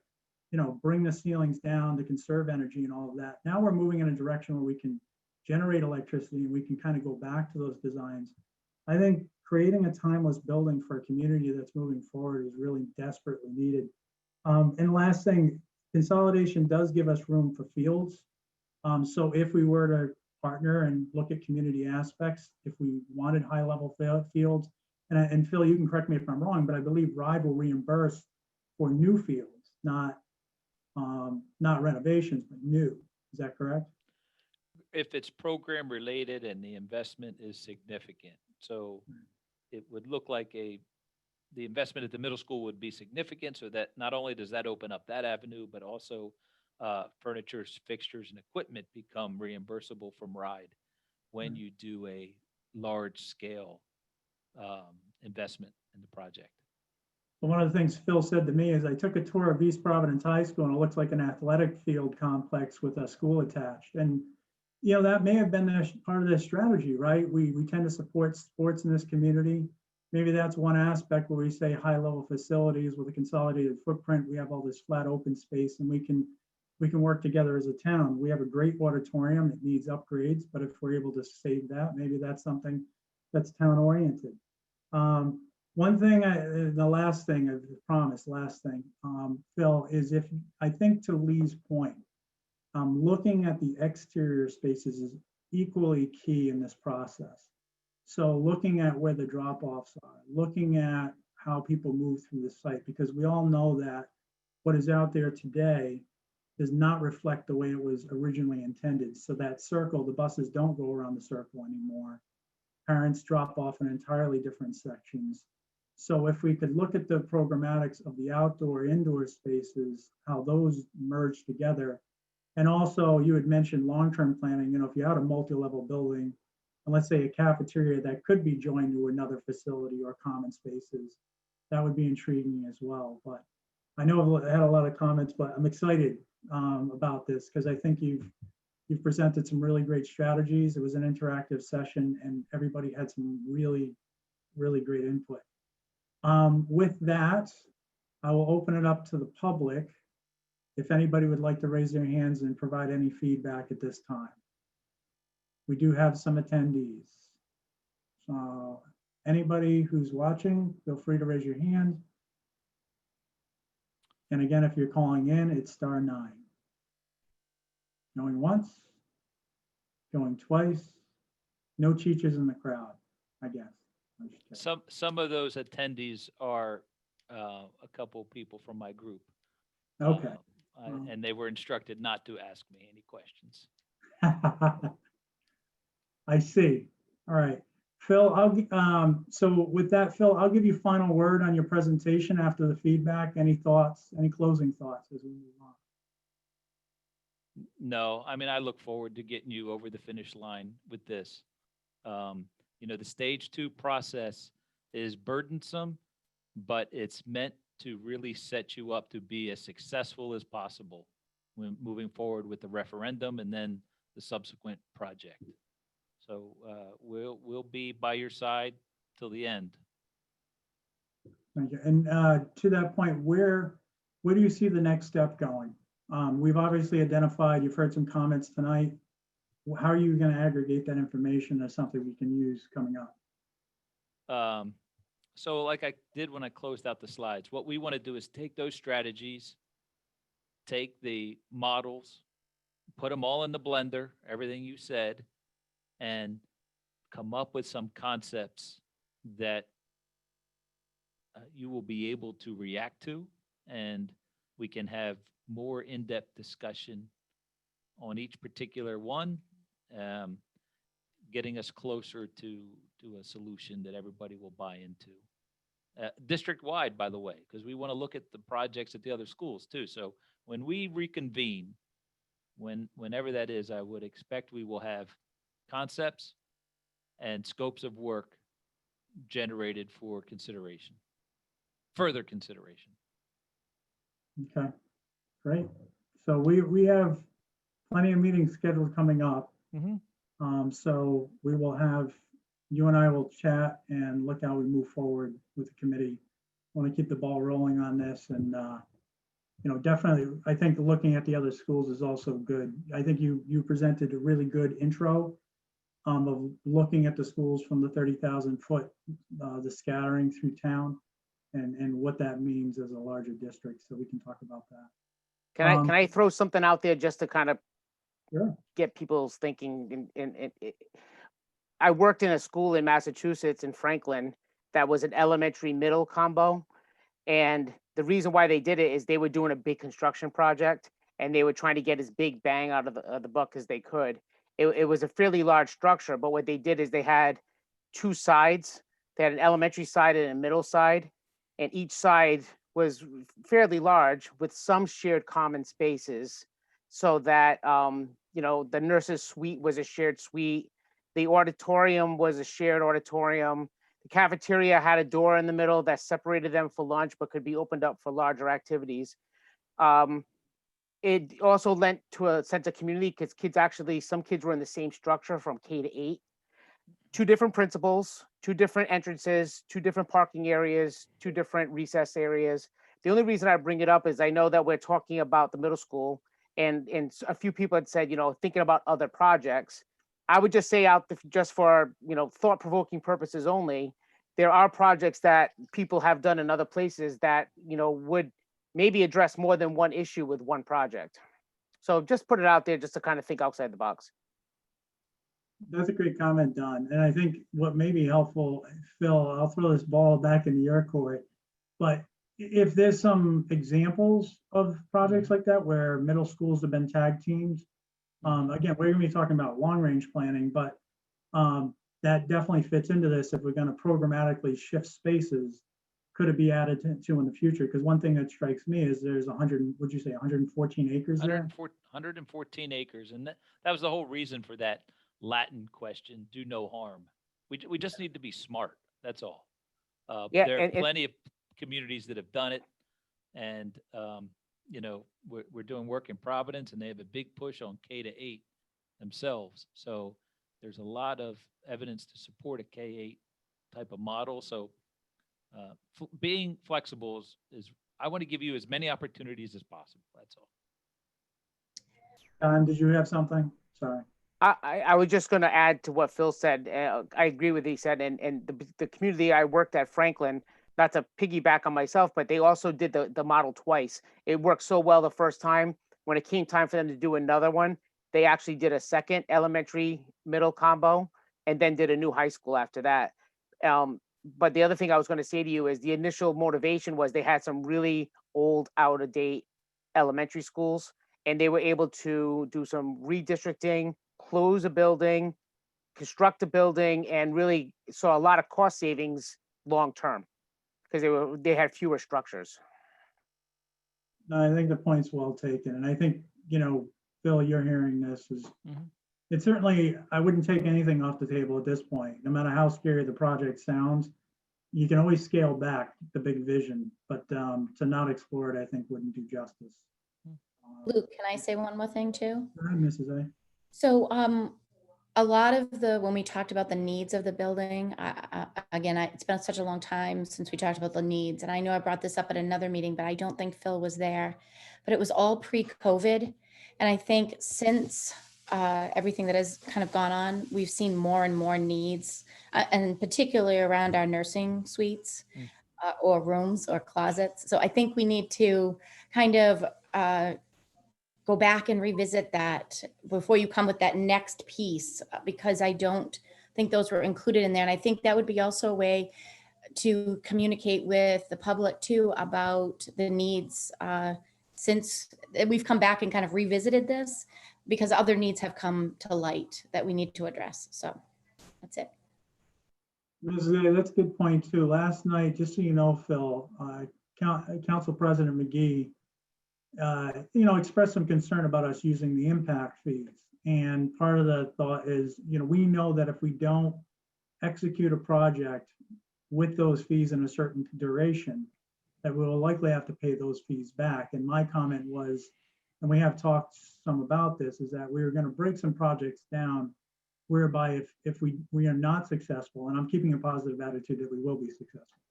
you know, bring the ceilings down to conserve energy and all of that. Now we're moving in a direction where we can generate electricity, and we can kind of go back to those designs. I think creating a timeless building for a community that's moving forward is really desperately needed. And last thing, consolidation does give us room for fields. So if we were to partner and look at community aspects, if we wanted high-level fields, and Phil, you can correct me if I'm wrong, but I believe RIDE will reimburse for new fields, not renovations, but new. Is that correct? If it's program related and the investment is significant. So it would look like the investment at the middle school would be significant, so that not only does that open up that avenue, but also furniture, fixtures, and equipment become reimbursable from RIDE when you do a large scale investment in the project. Well, one of the things Phil said to me is, I took a tour of East Providence High School, and it looks like an athletic field complex with a school attached. And, you know, that may have been part of their strategy, right? We tend to support sports in this community. Maybe that's one aspect where we say high-level facilities with a consolidated footprint. We have all this flat open space, and we can work together as a town. We have a great auditorium. It needs upgrades, but if we're able to save that, maybe that's something that's town-oriented. One thing, the last thing, I promise, last thing, Phil, is I think to Lee's point, looking at the exterior spaces is equally key in this process. So looking at where the drop-offs are, looking at how people move through the site, because we all know that what is out there today does not reflect the way it was originally intended. So that circle, the buses don't go around the circle anymore. Parents drop off in entirely different sections. So if we could look at the programmatics of the outdoor, indoor spaces, how those merge together. And also you had mentioned long-term planning, if you had a multi-level building, and let's say a cafeteria that could be joined to another facility or common spaces, that would be intriguing as well. But I know I had a lot of comments, but I'm excited about this because I think you've presented some really great strategies. It was an interactive session and everybody had some really, really great input. With that, I will open it up to the public. If anybody would like to raise their hands and provide any feedback at this time. We do have some attendees. So anybody who's watching, feel free to raise your hand. And again, if you're calling in, it's *9. Going once, going twice, no cheeches in the crowd, I guess. Some of those attendees are a couple people from my group. Okay. And they were instructed not to ask me any questions. I see. All right. Phil, so with that, Phil, I'll give you final word on your presentation after the feedback. Any thoughts, any closing thoughts as we move on? No, I mean, I look forward to getting you over the finish line with this. The stage 2 process is burdensome, but it's meant to really set you up to be as successful as possible when moving forward with the referendum and then the subsequent project. So we'll be by your side till the end. Thank you. And to that point, where do you see the next step going? We've obviously identified, you've heard some comments tonight. How are you going to aggregate that information as something we can use coming up? So like I did when I closed out the slides, what we want to do is take those strategies, take the models, put them all in the blender, everything you said, and come up with some concepts that you will be able to react to, and we can have more in-depth discussion on each particular one, getting us closer to a solution that everybody will buy into. District-wide, by the way, because we want to look at the projects at the other schools too. So when we reconvene, whenever that is, I would expect we will have concepts and scopes of work generated for consideration, further consideration. Okay, great. So we have plenty of meetings scheduled coming up. So we will have, you and I will chat and look how we move forward with the committee. I want to keep the ball rolling on this, and definitely, I think looking at the other schools is also good. I think you presented a really good intro of looking at the schools from the 30,000 foot, the scattering through town, and what that means as a larger district. So we can talk about that. Can I throw something out there just to kind of get people's thinking? I worked in a school in Massachusetts in Franklin that was an elementary middle combo. And the reason why they did it is they were doing a big construction project and they were trying to get as big bang out of the buck as they could. It was a fairly large structure, but what they did is they had two sides. They had an elementary side and a middle side, and each side was fairly large with some shared common spaces, so that the nurse's suite was a shared suite. The auditorium was a shared auditorium. The cafeteria had a door in the middle that separated them for lunch, but could be opened up for larger activities. It also lent to a sense of community because some kids were in the same structure from K to 8. 2 different principals, 2 different entrances, 2 different parking areas, 2 different recess areas. The only reason I bring it up is I know that we're talking about the middle school, and a few people had said, thinking about other projects. I would just say just for, thought-provoking purposes only, there are projects that people have done in other places that, would maybe address more than one issue with one project. So just put it out there just to kind of think outside the box. That's a great comment, Don. And I think what may be helpful, Phil, I'll throw this ball back into your court. But if there's some examples of projects like that where middle schools have been tag teams, again, we're gonna be talking about long-range planning, but that definitely fits into this. If we're gonna programmatically shift spaces, could it be added to in the future? Because one thing that strikes me is there's 100, would you say 114 acres there? 114 acres. And that was the whole reason for that Latin question, do no harm. We just need to be smart. That's all. Yeah, There are and plenty of communities that have done it. And, you know, we're doing work in Providence and they have a big push on K-8 themselves. So there's a lot of evidence to support a K-8 type of model. So being flexible is, I want to give you as many opportunities as possible. That's all. Don, did you have something? Sorry. I was just going to add to what Phil said. I agree with what he said. And the community I worked at, Franklin, not to piggyback on myself, but they also did the model twice. It worked so well the first time. When it came time for them to do another one, they actually did a second elementary middle combo and then did a new high school after that. But the other thing I was going to say to you is the initial motivation was they had some really old, out of date elementary schools, and they were able to do some redistricting, close a building, construct a building, and really saw a lot of cost savings long term because they had fewer structures. No, I think the point's well taken. And I think, you know, Phil, you're hearing this is, it's certainly, I wouldn't take anything off the table at this point. No matter how scary the project sounds, you can always scale back the big vision, but to not explore it, I think wouldn't do justice. Luke, can I say one more thing too? Go ahead, Mrs. A. So a lot of when we talked about the needs of the building, it's been such a long time since we talked about the needs. And I know I brought this up at another meeting, but I don't think Phil was there, but it was all pre-COVID. And I think since everything that has kind of gone on, we've seen more and more needs, and particularly around our nursing suites or rooms or closets. So I think we need to kind of go back and revisit that before you come with that next piece, because I don't think those were included in there. And I think that would be also a way to communicate with the public too about the needs, since we've come back and kind of revisited this, because other needs have come to light that we need to address. So that's it. Mrs. A, that's a good point too. Last night, just so you know, Phil, Council President McGee, you know, expressed some concern about us using the impact fees. And part of the thought is, you know, we know that if we don't execute a project with those fees in a certain duration, that we will likely have to pay those fees back. And my comment was, and we have talked some about this, is that we were going to break some projects down whereby if we are not successful, and I'm keeping a positive attitude that we will be successful,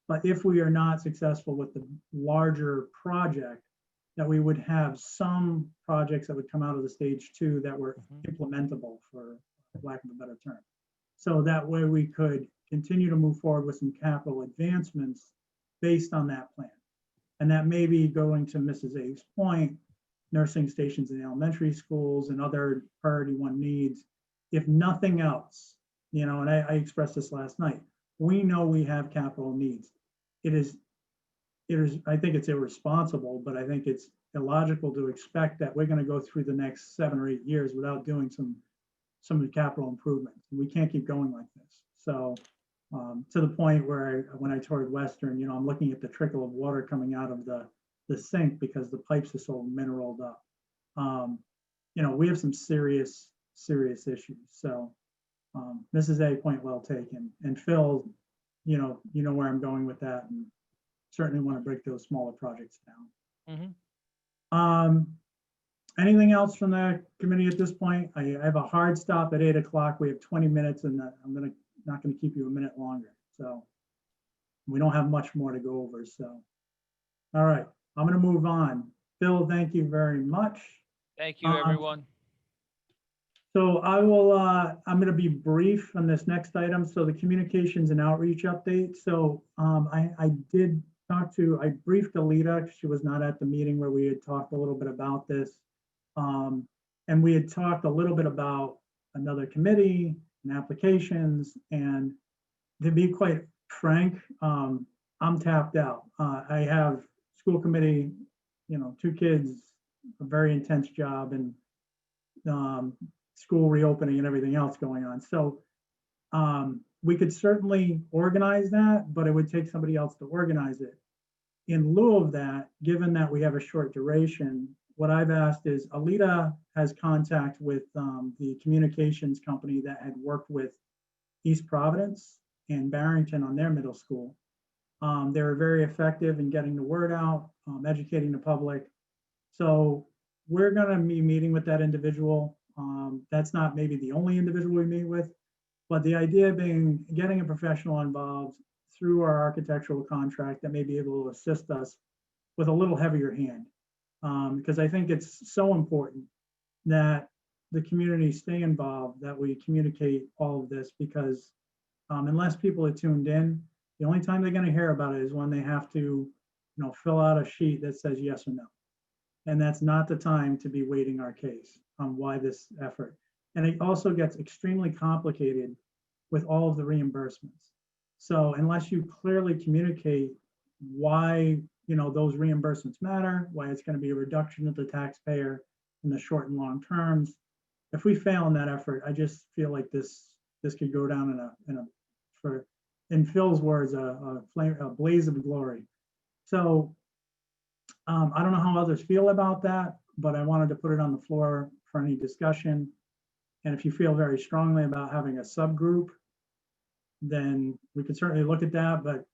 but if we are not successful with the larger project, that we would have some projects that would come out of the stage 2 that were implementable, for lack of a better term. So that way we could continue to move forward with some capital advancements based on that plan. And that may be going to Mrs. A's point, nursing stations in elementary schools and other priority 1 needs. If nothing else, you know, and I expressed this last night, we know we have capital needs. It is, I think it's irresponsible, but I think it's illogical to expect that we're going to go through the next 7 or 8 years without doing some of the capital improvements. We can't keep going like this. So to the point where when I toured Western, you know, I'm looking at the trickle of water coming out of the sink because the pipes are so mineraled up. You know, we have some serious issues. So Mrs. A, point well taken. And Phil, you know where I'm going with that, and certainly want to break those smaller projects down. Anything else from the committee at this point? I have a hard stop at 8 o'clock. We have 20 minutes, and I'm not going to keep you a minute longer. So we don't have much more to go over. So, all right, I'm going to move on. Phil, thank you very much. Thank you, everyone. So I will, I'm going to be brief on this next item. So the communications and outreach update. So I briefed Alita. She was not at the meeting where we had talked a little bit about this. And we had talked a little bit about another committee and applications, and to be quite frank, I'm tapped out. I have school committee, 2 kids, a very intense job, and school reopening and everything else going on. So we could certainly organize that, but it would take somebody else to organize it. In lieu of that, given that we have a short duration, what I've asked is Alita has contact with the communications company that had worked with East Providence and Barrington on their middle school. They were very effective in getting the word out, educating the public. So we're going to be meeting with that individual. That's not maybe the only individual we meet with, but the idea being getting a professional involved through our architectural contract that may be able to assist us with a little heavier hand. Because I think it's so important that the community stay involved, that we communicate all of this, because unless people are tuned in, the only time they're going to hear about it is when they have to, fill out a sheet that says yes or no. And that's not the time to be waiting our case on why this effort. And it also gets extremely complicated with all of the reimbursements. So unless you clearly communicate why, those reimbursements matter, why it's going to be a reduction of the taxpayer in the short and long terms, if we fail in that effort, I just feel like this could go down in Phil's words, a blaze of glory. So I don't know how others feel about that, but I wanted to put it on the floor for any discussion. And if you feel very strongly about having a subgroup, then we could certainly look at that, but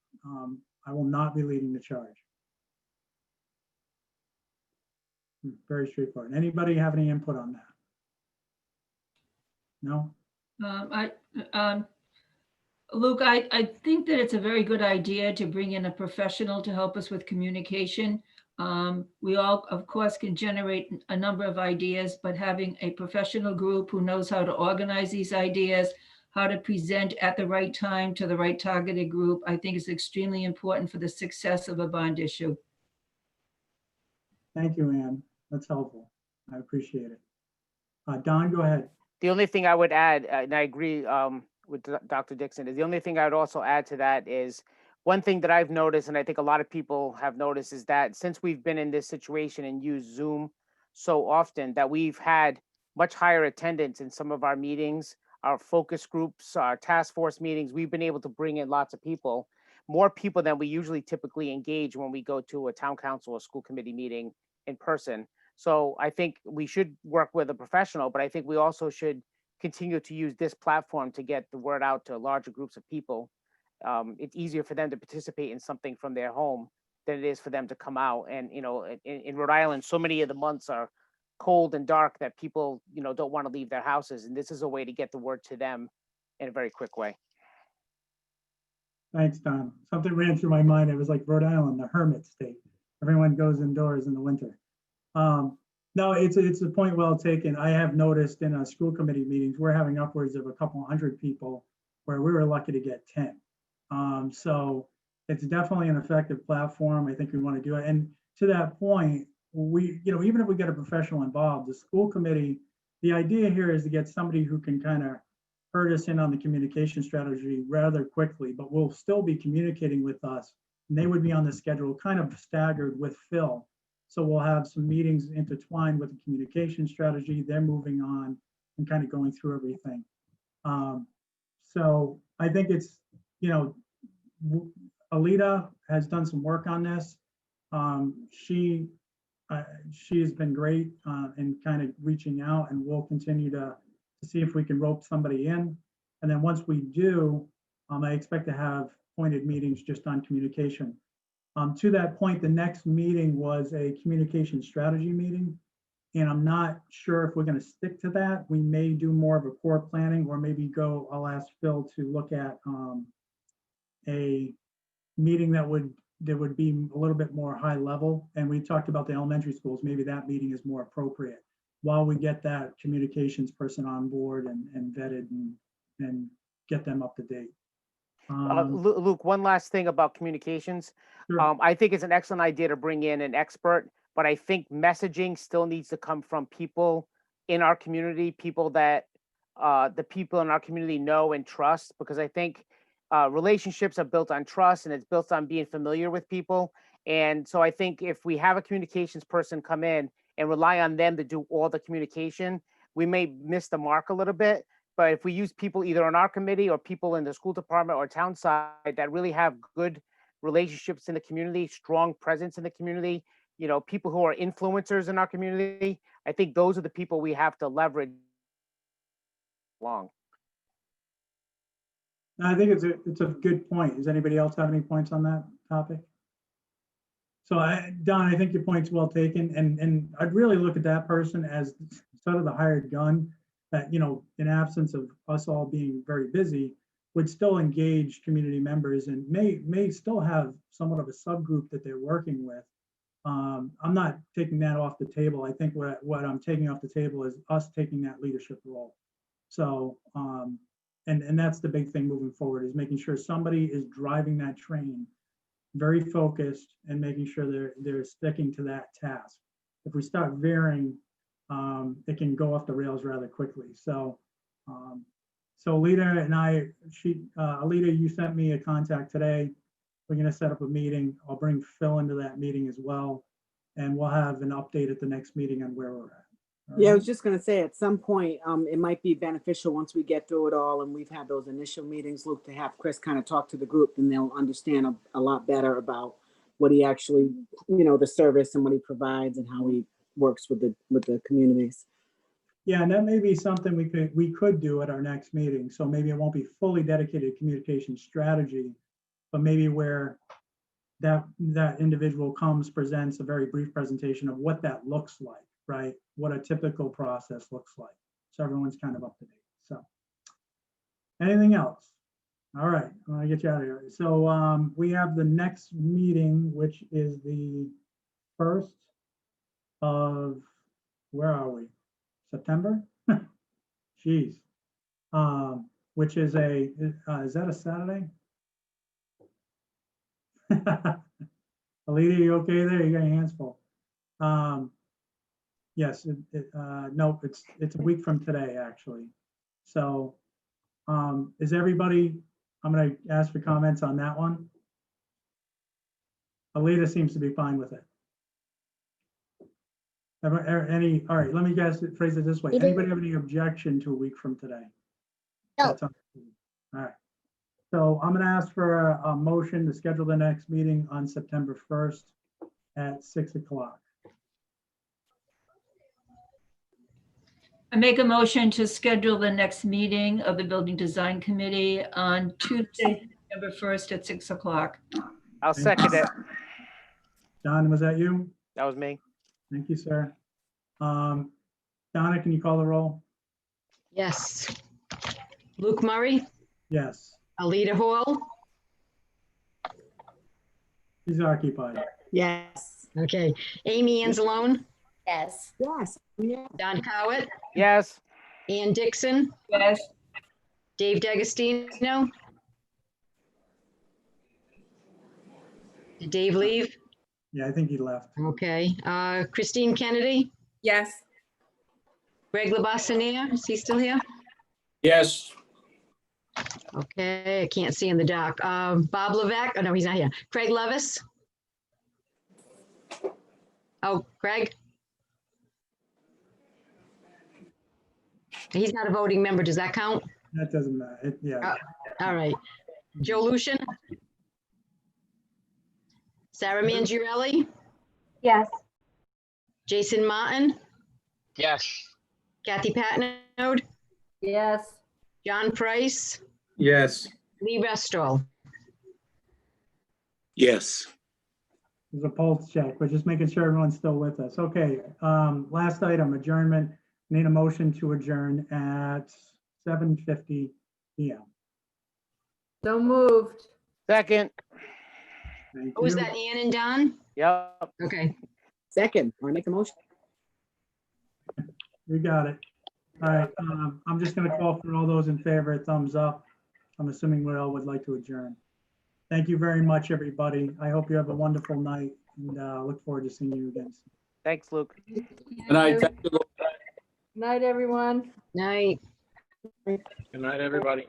I will not be leading the charge. Very straightforward. Anybody have any input on that? No? Luke, I think that it's a very good idea to bring in a professional to help us with communication. We all, of course, can generate a number of ideas, but having a professional group who knows how to organize these ideas, how to present at the right time to the right targeted group, I think is extremely important for the success of a bond issue. Thank you, Ann. That's helpful. I appreciate it. Don, go ahead. The only thing I would add, and I agree with Dr. Dixon, is the only thing I would also add to that is one thing that I've noticed, and I think a lot of people have noticed, is that since we've been in this situation and used Zoom so often, that we've had much higher attendance in some of our meetings, our focus groups, our task force meetings. We've been able to bring in lots of people, more people than we usually typically engage when we go to a town council or school committee meeting in person. So I think we should work with a professional, but I think we also should continue to use this platform to get the word out to larger groups of people. It's easier for them to participate in something from their home than it is for them to come out. And, in Rhode Island, so many of the months are cold and dark that people, don't want to leave their houses. And this is a way to get the word to them in a very quick way. Thanks, Don. Something ran through my mind. It was like Rhode Island, the hermit state. Everyone goes indoors in the winter. No, it's a point well taken. I have noticed in school committee meetings, we're having upwards of a couple hundred people where we were lucky to get 10. So it's definitely an effective platform. I think we want to do it. And to that point, even if we get a professional involved, the school committee, the idea here is to get somebody who can kind of herd us in on the communication strategy rather quickly, but will still be communicating with us. And they would be on the schedule, kind of staggered with Phil. So we'll have some meetings intertwined with the communication strategy. They're moving on and kind of going through everything. So I think it's, Alita has done some work on this. She has been great in kind of reaching out, and we'll continue to see if we can rope somebody in. And then once we do, I expect to have pointed meetings just on communication. To that point, the next meeting was a communication strategy meeting, and I'm not sure if we're going to stick to that. We may do more of a core planning, or maybe I'll ask Phil to look at a meeting that would be a little bit more high level. And we talked about the elementary schools. Maybe that meeting is more appropriate while we get that communications person on board and vetted and get them up to date. Luke, one last thing about communications. Sure. I think it's an excellent idea to bring in an expert, but I think messaging still needs to come from people in our community, people that the people in our community know and trust, because I think relationships are built on trust and it's built on being familiar with people. And so I think if we have a communications person come in and rely on them to do all the communication, we may miss the mark a little bit. But if we use people either on our committee or people in the school department or town side that really have good relationships in the community, strong presence in the community, you know, people who are influencers in our community, I think those are the people we have to leverage along. I think it's a good point. Does anybody else have any points on that topic? So Don, I think your point's well taken, and I'd really look at that person as sort of the hired gun that, you know, in absence of us all being very busy, would still engage community members and may still have somewhat of a subgroup that they're working with. I'm not taking that off the table. I think what I'm taking off the table is us taking that leadership role. So, and that's the big thing moving forward, is making sure somebody is driving that train, very focused, and making sure they're sticking to that task. If we start veering, it can go off the rails rather quickly. So, so Alita and Alita, you sent me a contact today. We're going to set up a meeting. I'll bring Phil into that meeting as well, and we'll have an update at the next meeting on where we're at. Yeah, I was just gonna say, at some point, it might be beneficial once we get through it all and we've had those initial meetings, Luke, to have Chris kind of talk to the group, and they'll understand a lot better about what he actually, you know, the service and what he provides and how he works with the communities. Yeah, and that may be something we could do at our next meeting. So maybe it won't be fully dedicated to communication strategy, but maybe where that individual comes, presents a very brief presentation of what that looks like, right? What a typical process looks like. So everyone's kind of up to date. So anything else? All right, I'm gonna get you out of here. So we have the next meeting, which is the 1st of, where are we? September? Jeez. Which is is that a Saturday? Alita, you okay there? You got your hands full. Yes, no, it's a week from today, actually. So is everybody, I'm going to ask for comments on that one. Alita seems to be fine with it. All right, let me phrase it this way. Anybody have any objection to a week from today? No. All right. So I'm going to ask for a motion to schedule the next meeting on September 1st at 6 o'clock. I make a motion to schedule the next meeting of the Building Design Committee on Tuesday, September 1st at 6 o'clock. I'll second it. Don, was that you? That was me. Thank you, sir. Donna, can you call the roll? Yes. Luke Murray, Yes, Alita Hall, he's occupied. Yes. okay. Amy Anzalone, Yes. Yes. Yeah. Don Cowett, Yes. Ann Dixon, Yes. Dave D'Agostino. Did Dave leave? Yeah, I think he left. Okay. Christine Kennedy, Yes. Greg Labasanier, is he still here? Yes. Okay, I can't see in the dock. Bob Levesque, oh no, he's not here. Craig Levis? Oh, Craig? He's not a voting member, does that count? That doesn't matter. Yeah. All right. Joe Lucian? Sarah Mangiarelli? Yes. Jason Martin? Yes. Kathy Patnode? Yes. John Price? Yes. Lee Restall? Yes. There's a pulse check. We're just making sure everyone's still with us. Okay, last item, adjournment. Need a motion to adjourn at 7:50 p.m. So moved. Second. Thank Was you. that Ann and Don? Yep. Okay. Second, or make a motion. We got it. All right, I'm just gonna call for all those in favor, thumbs up. I'm assuming we all would like to adjourn. Thank you very much, everybody. I hope you have a wonderful night, and look forward to seeing you again soon. Thanks, Luke. Good night. Thank you, Luke. Night, everyone. Night. Good night, everybody.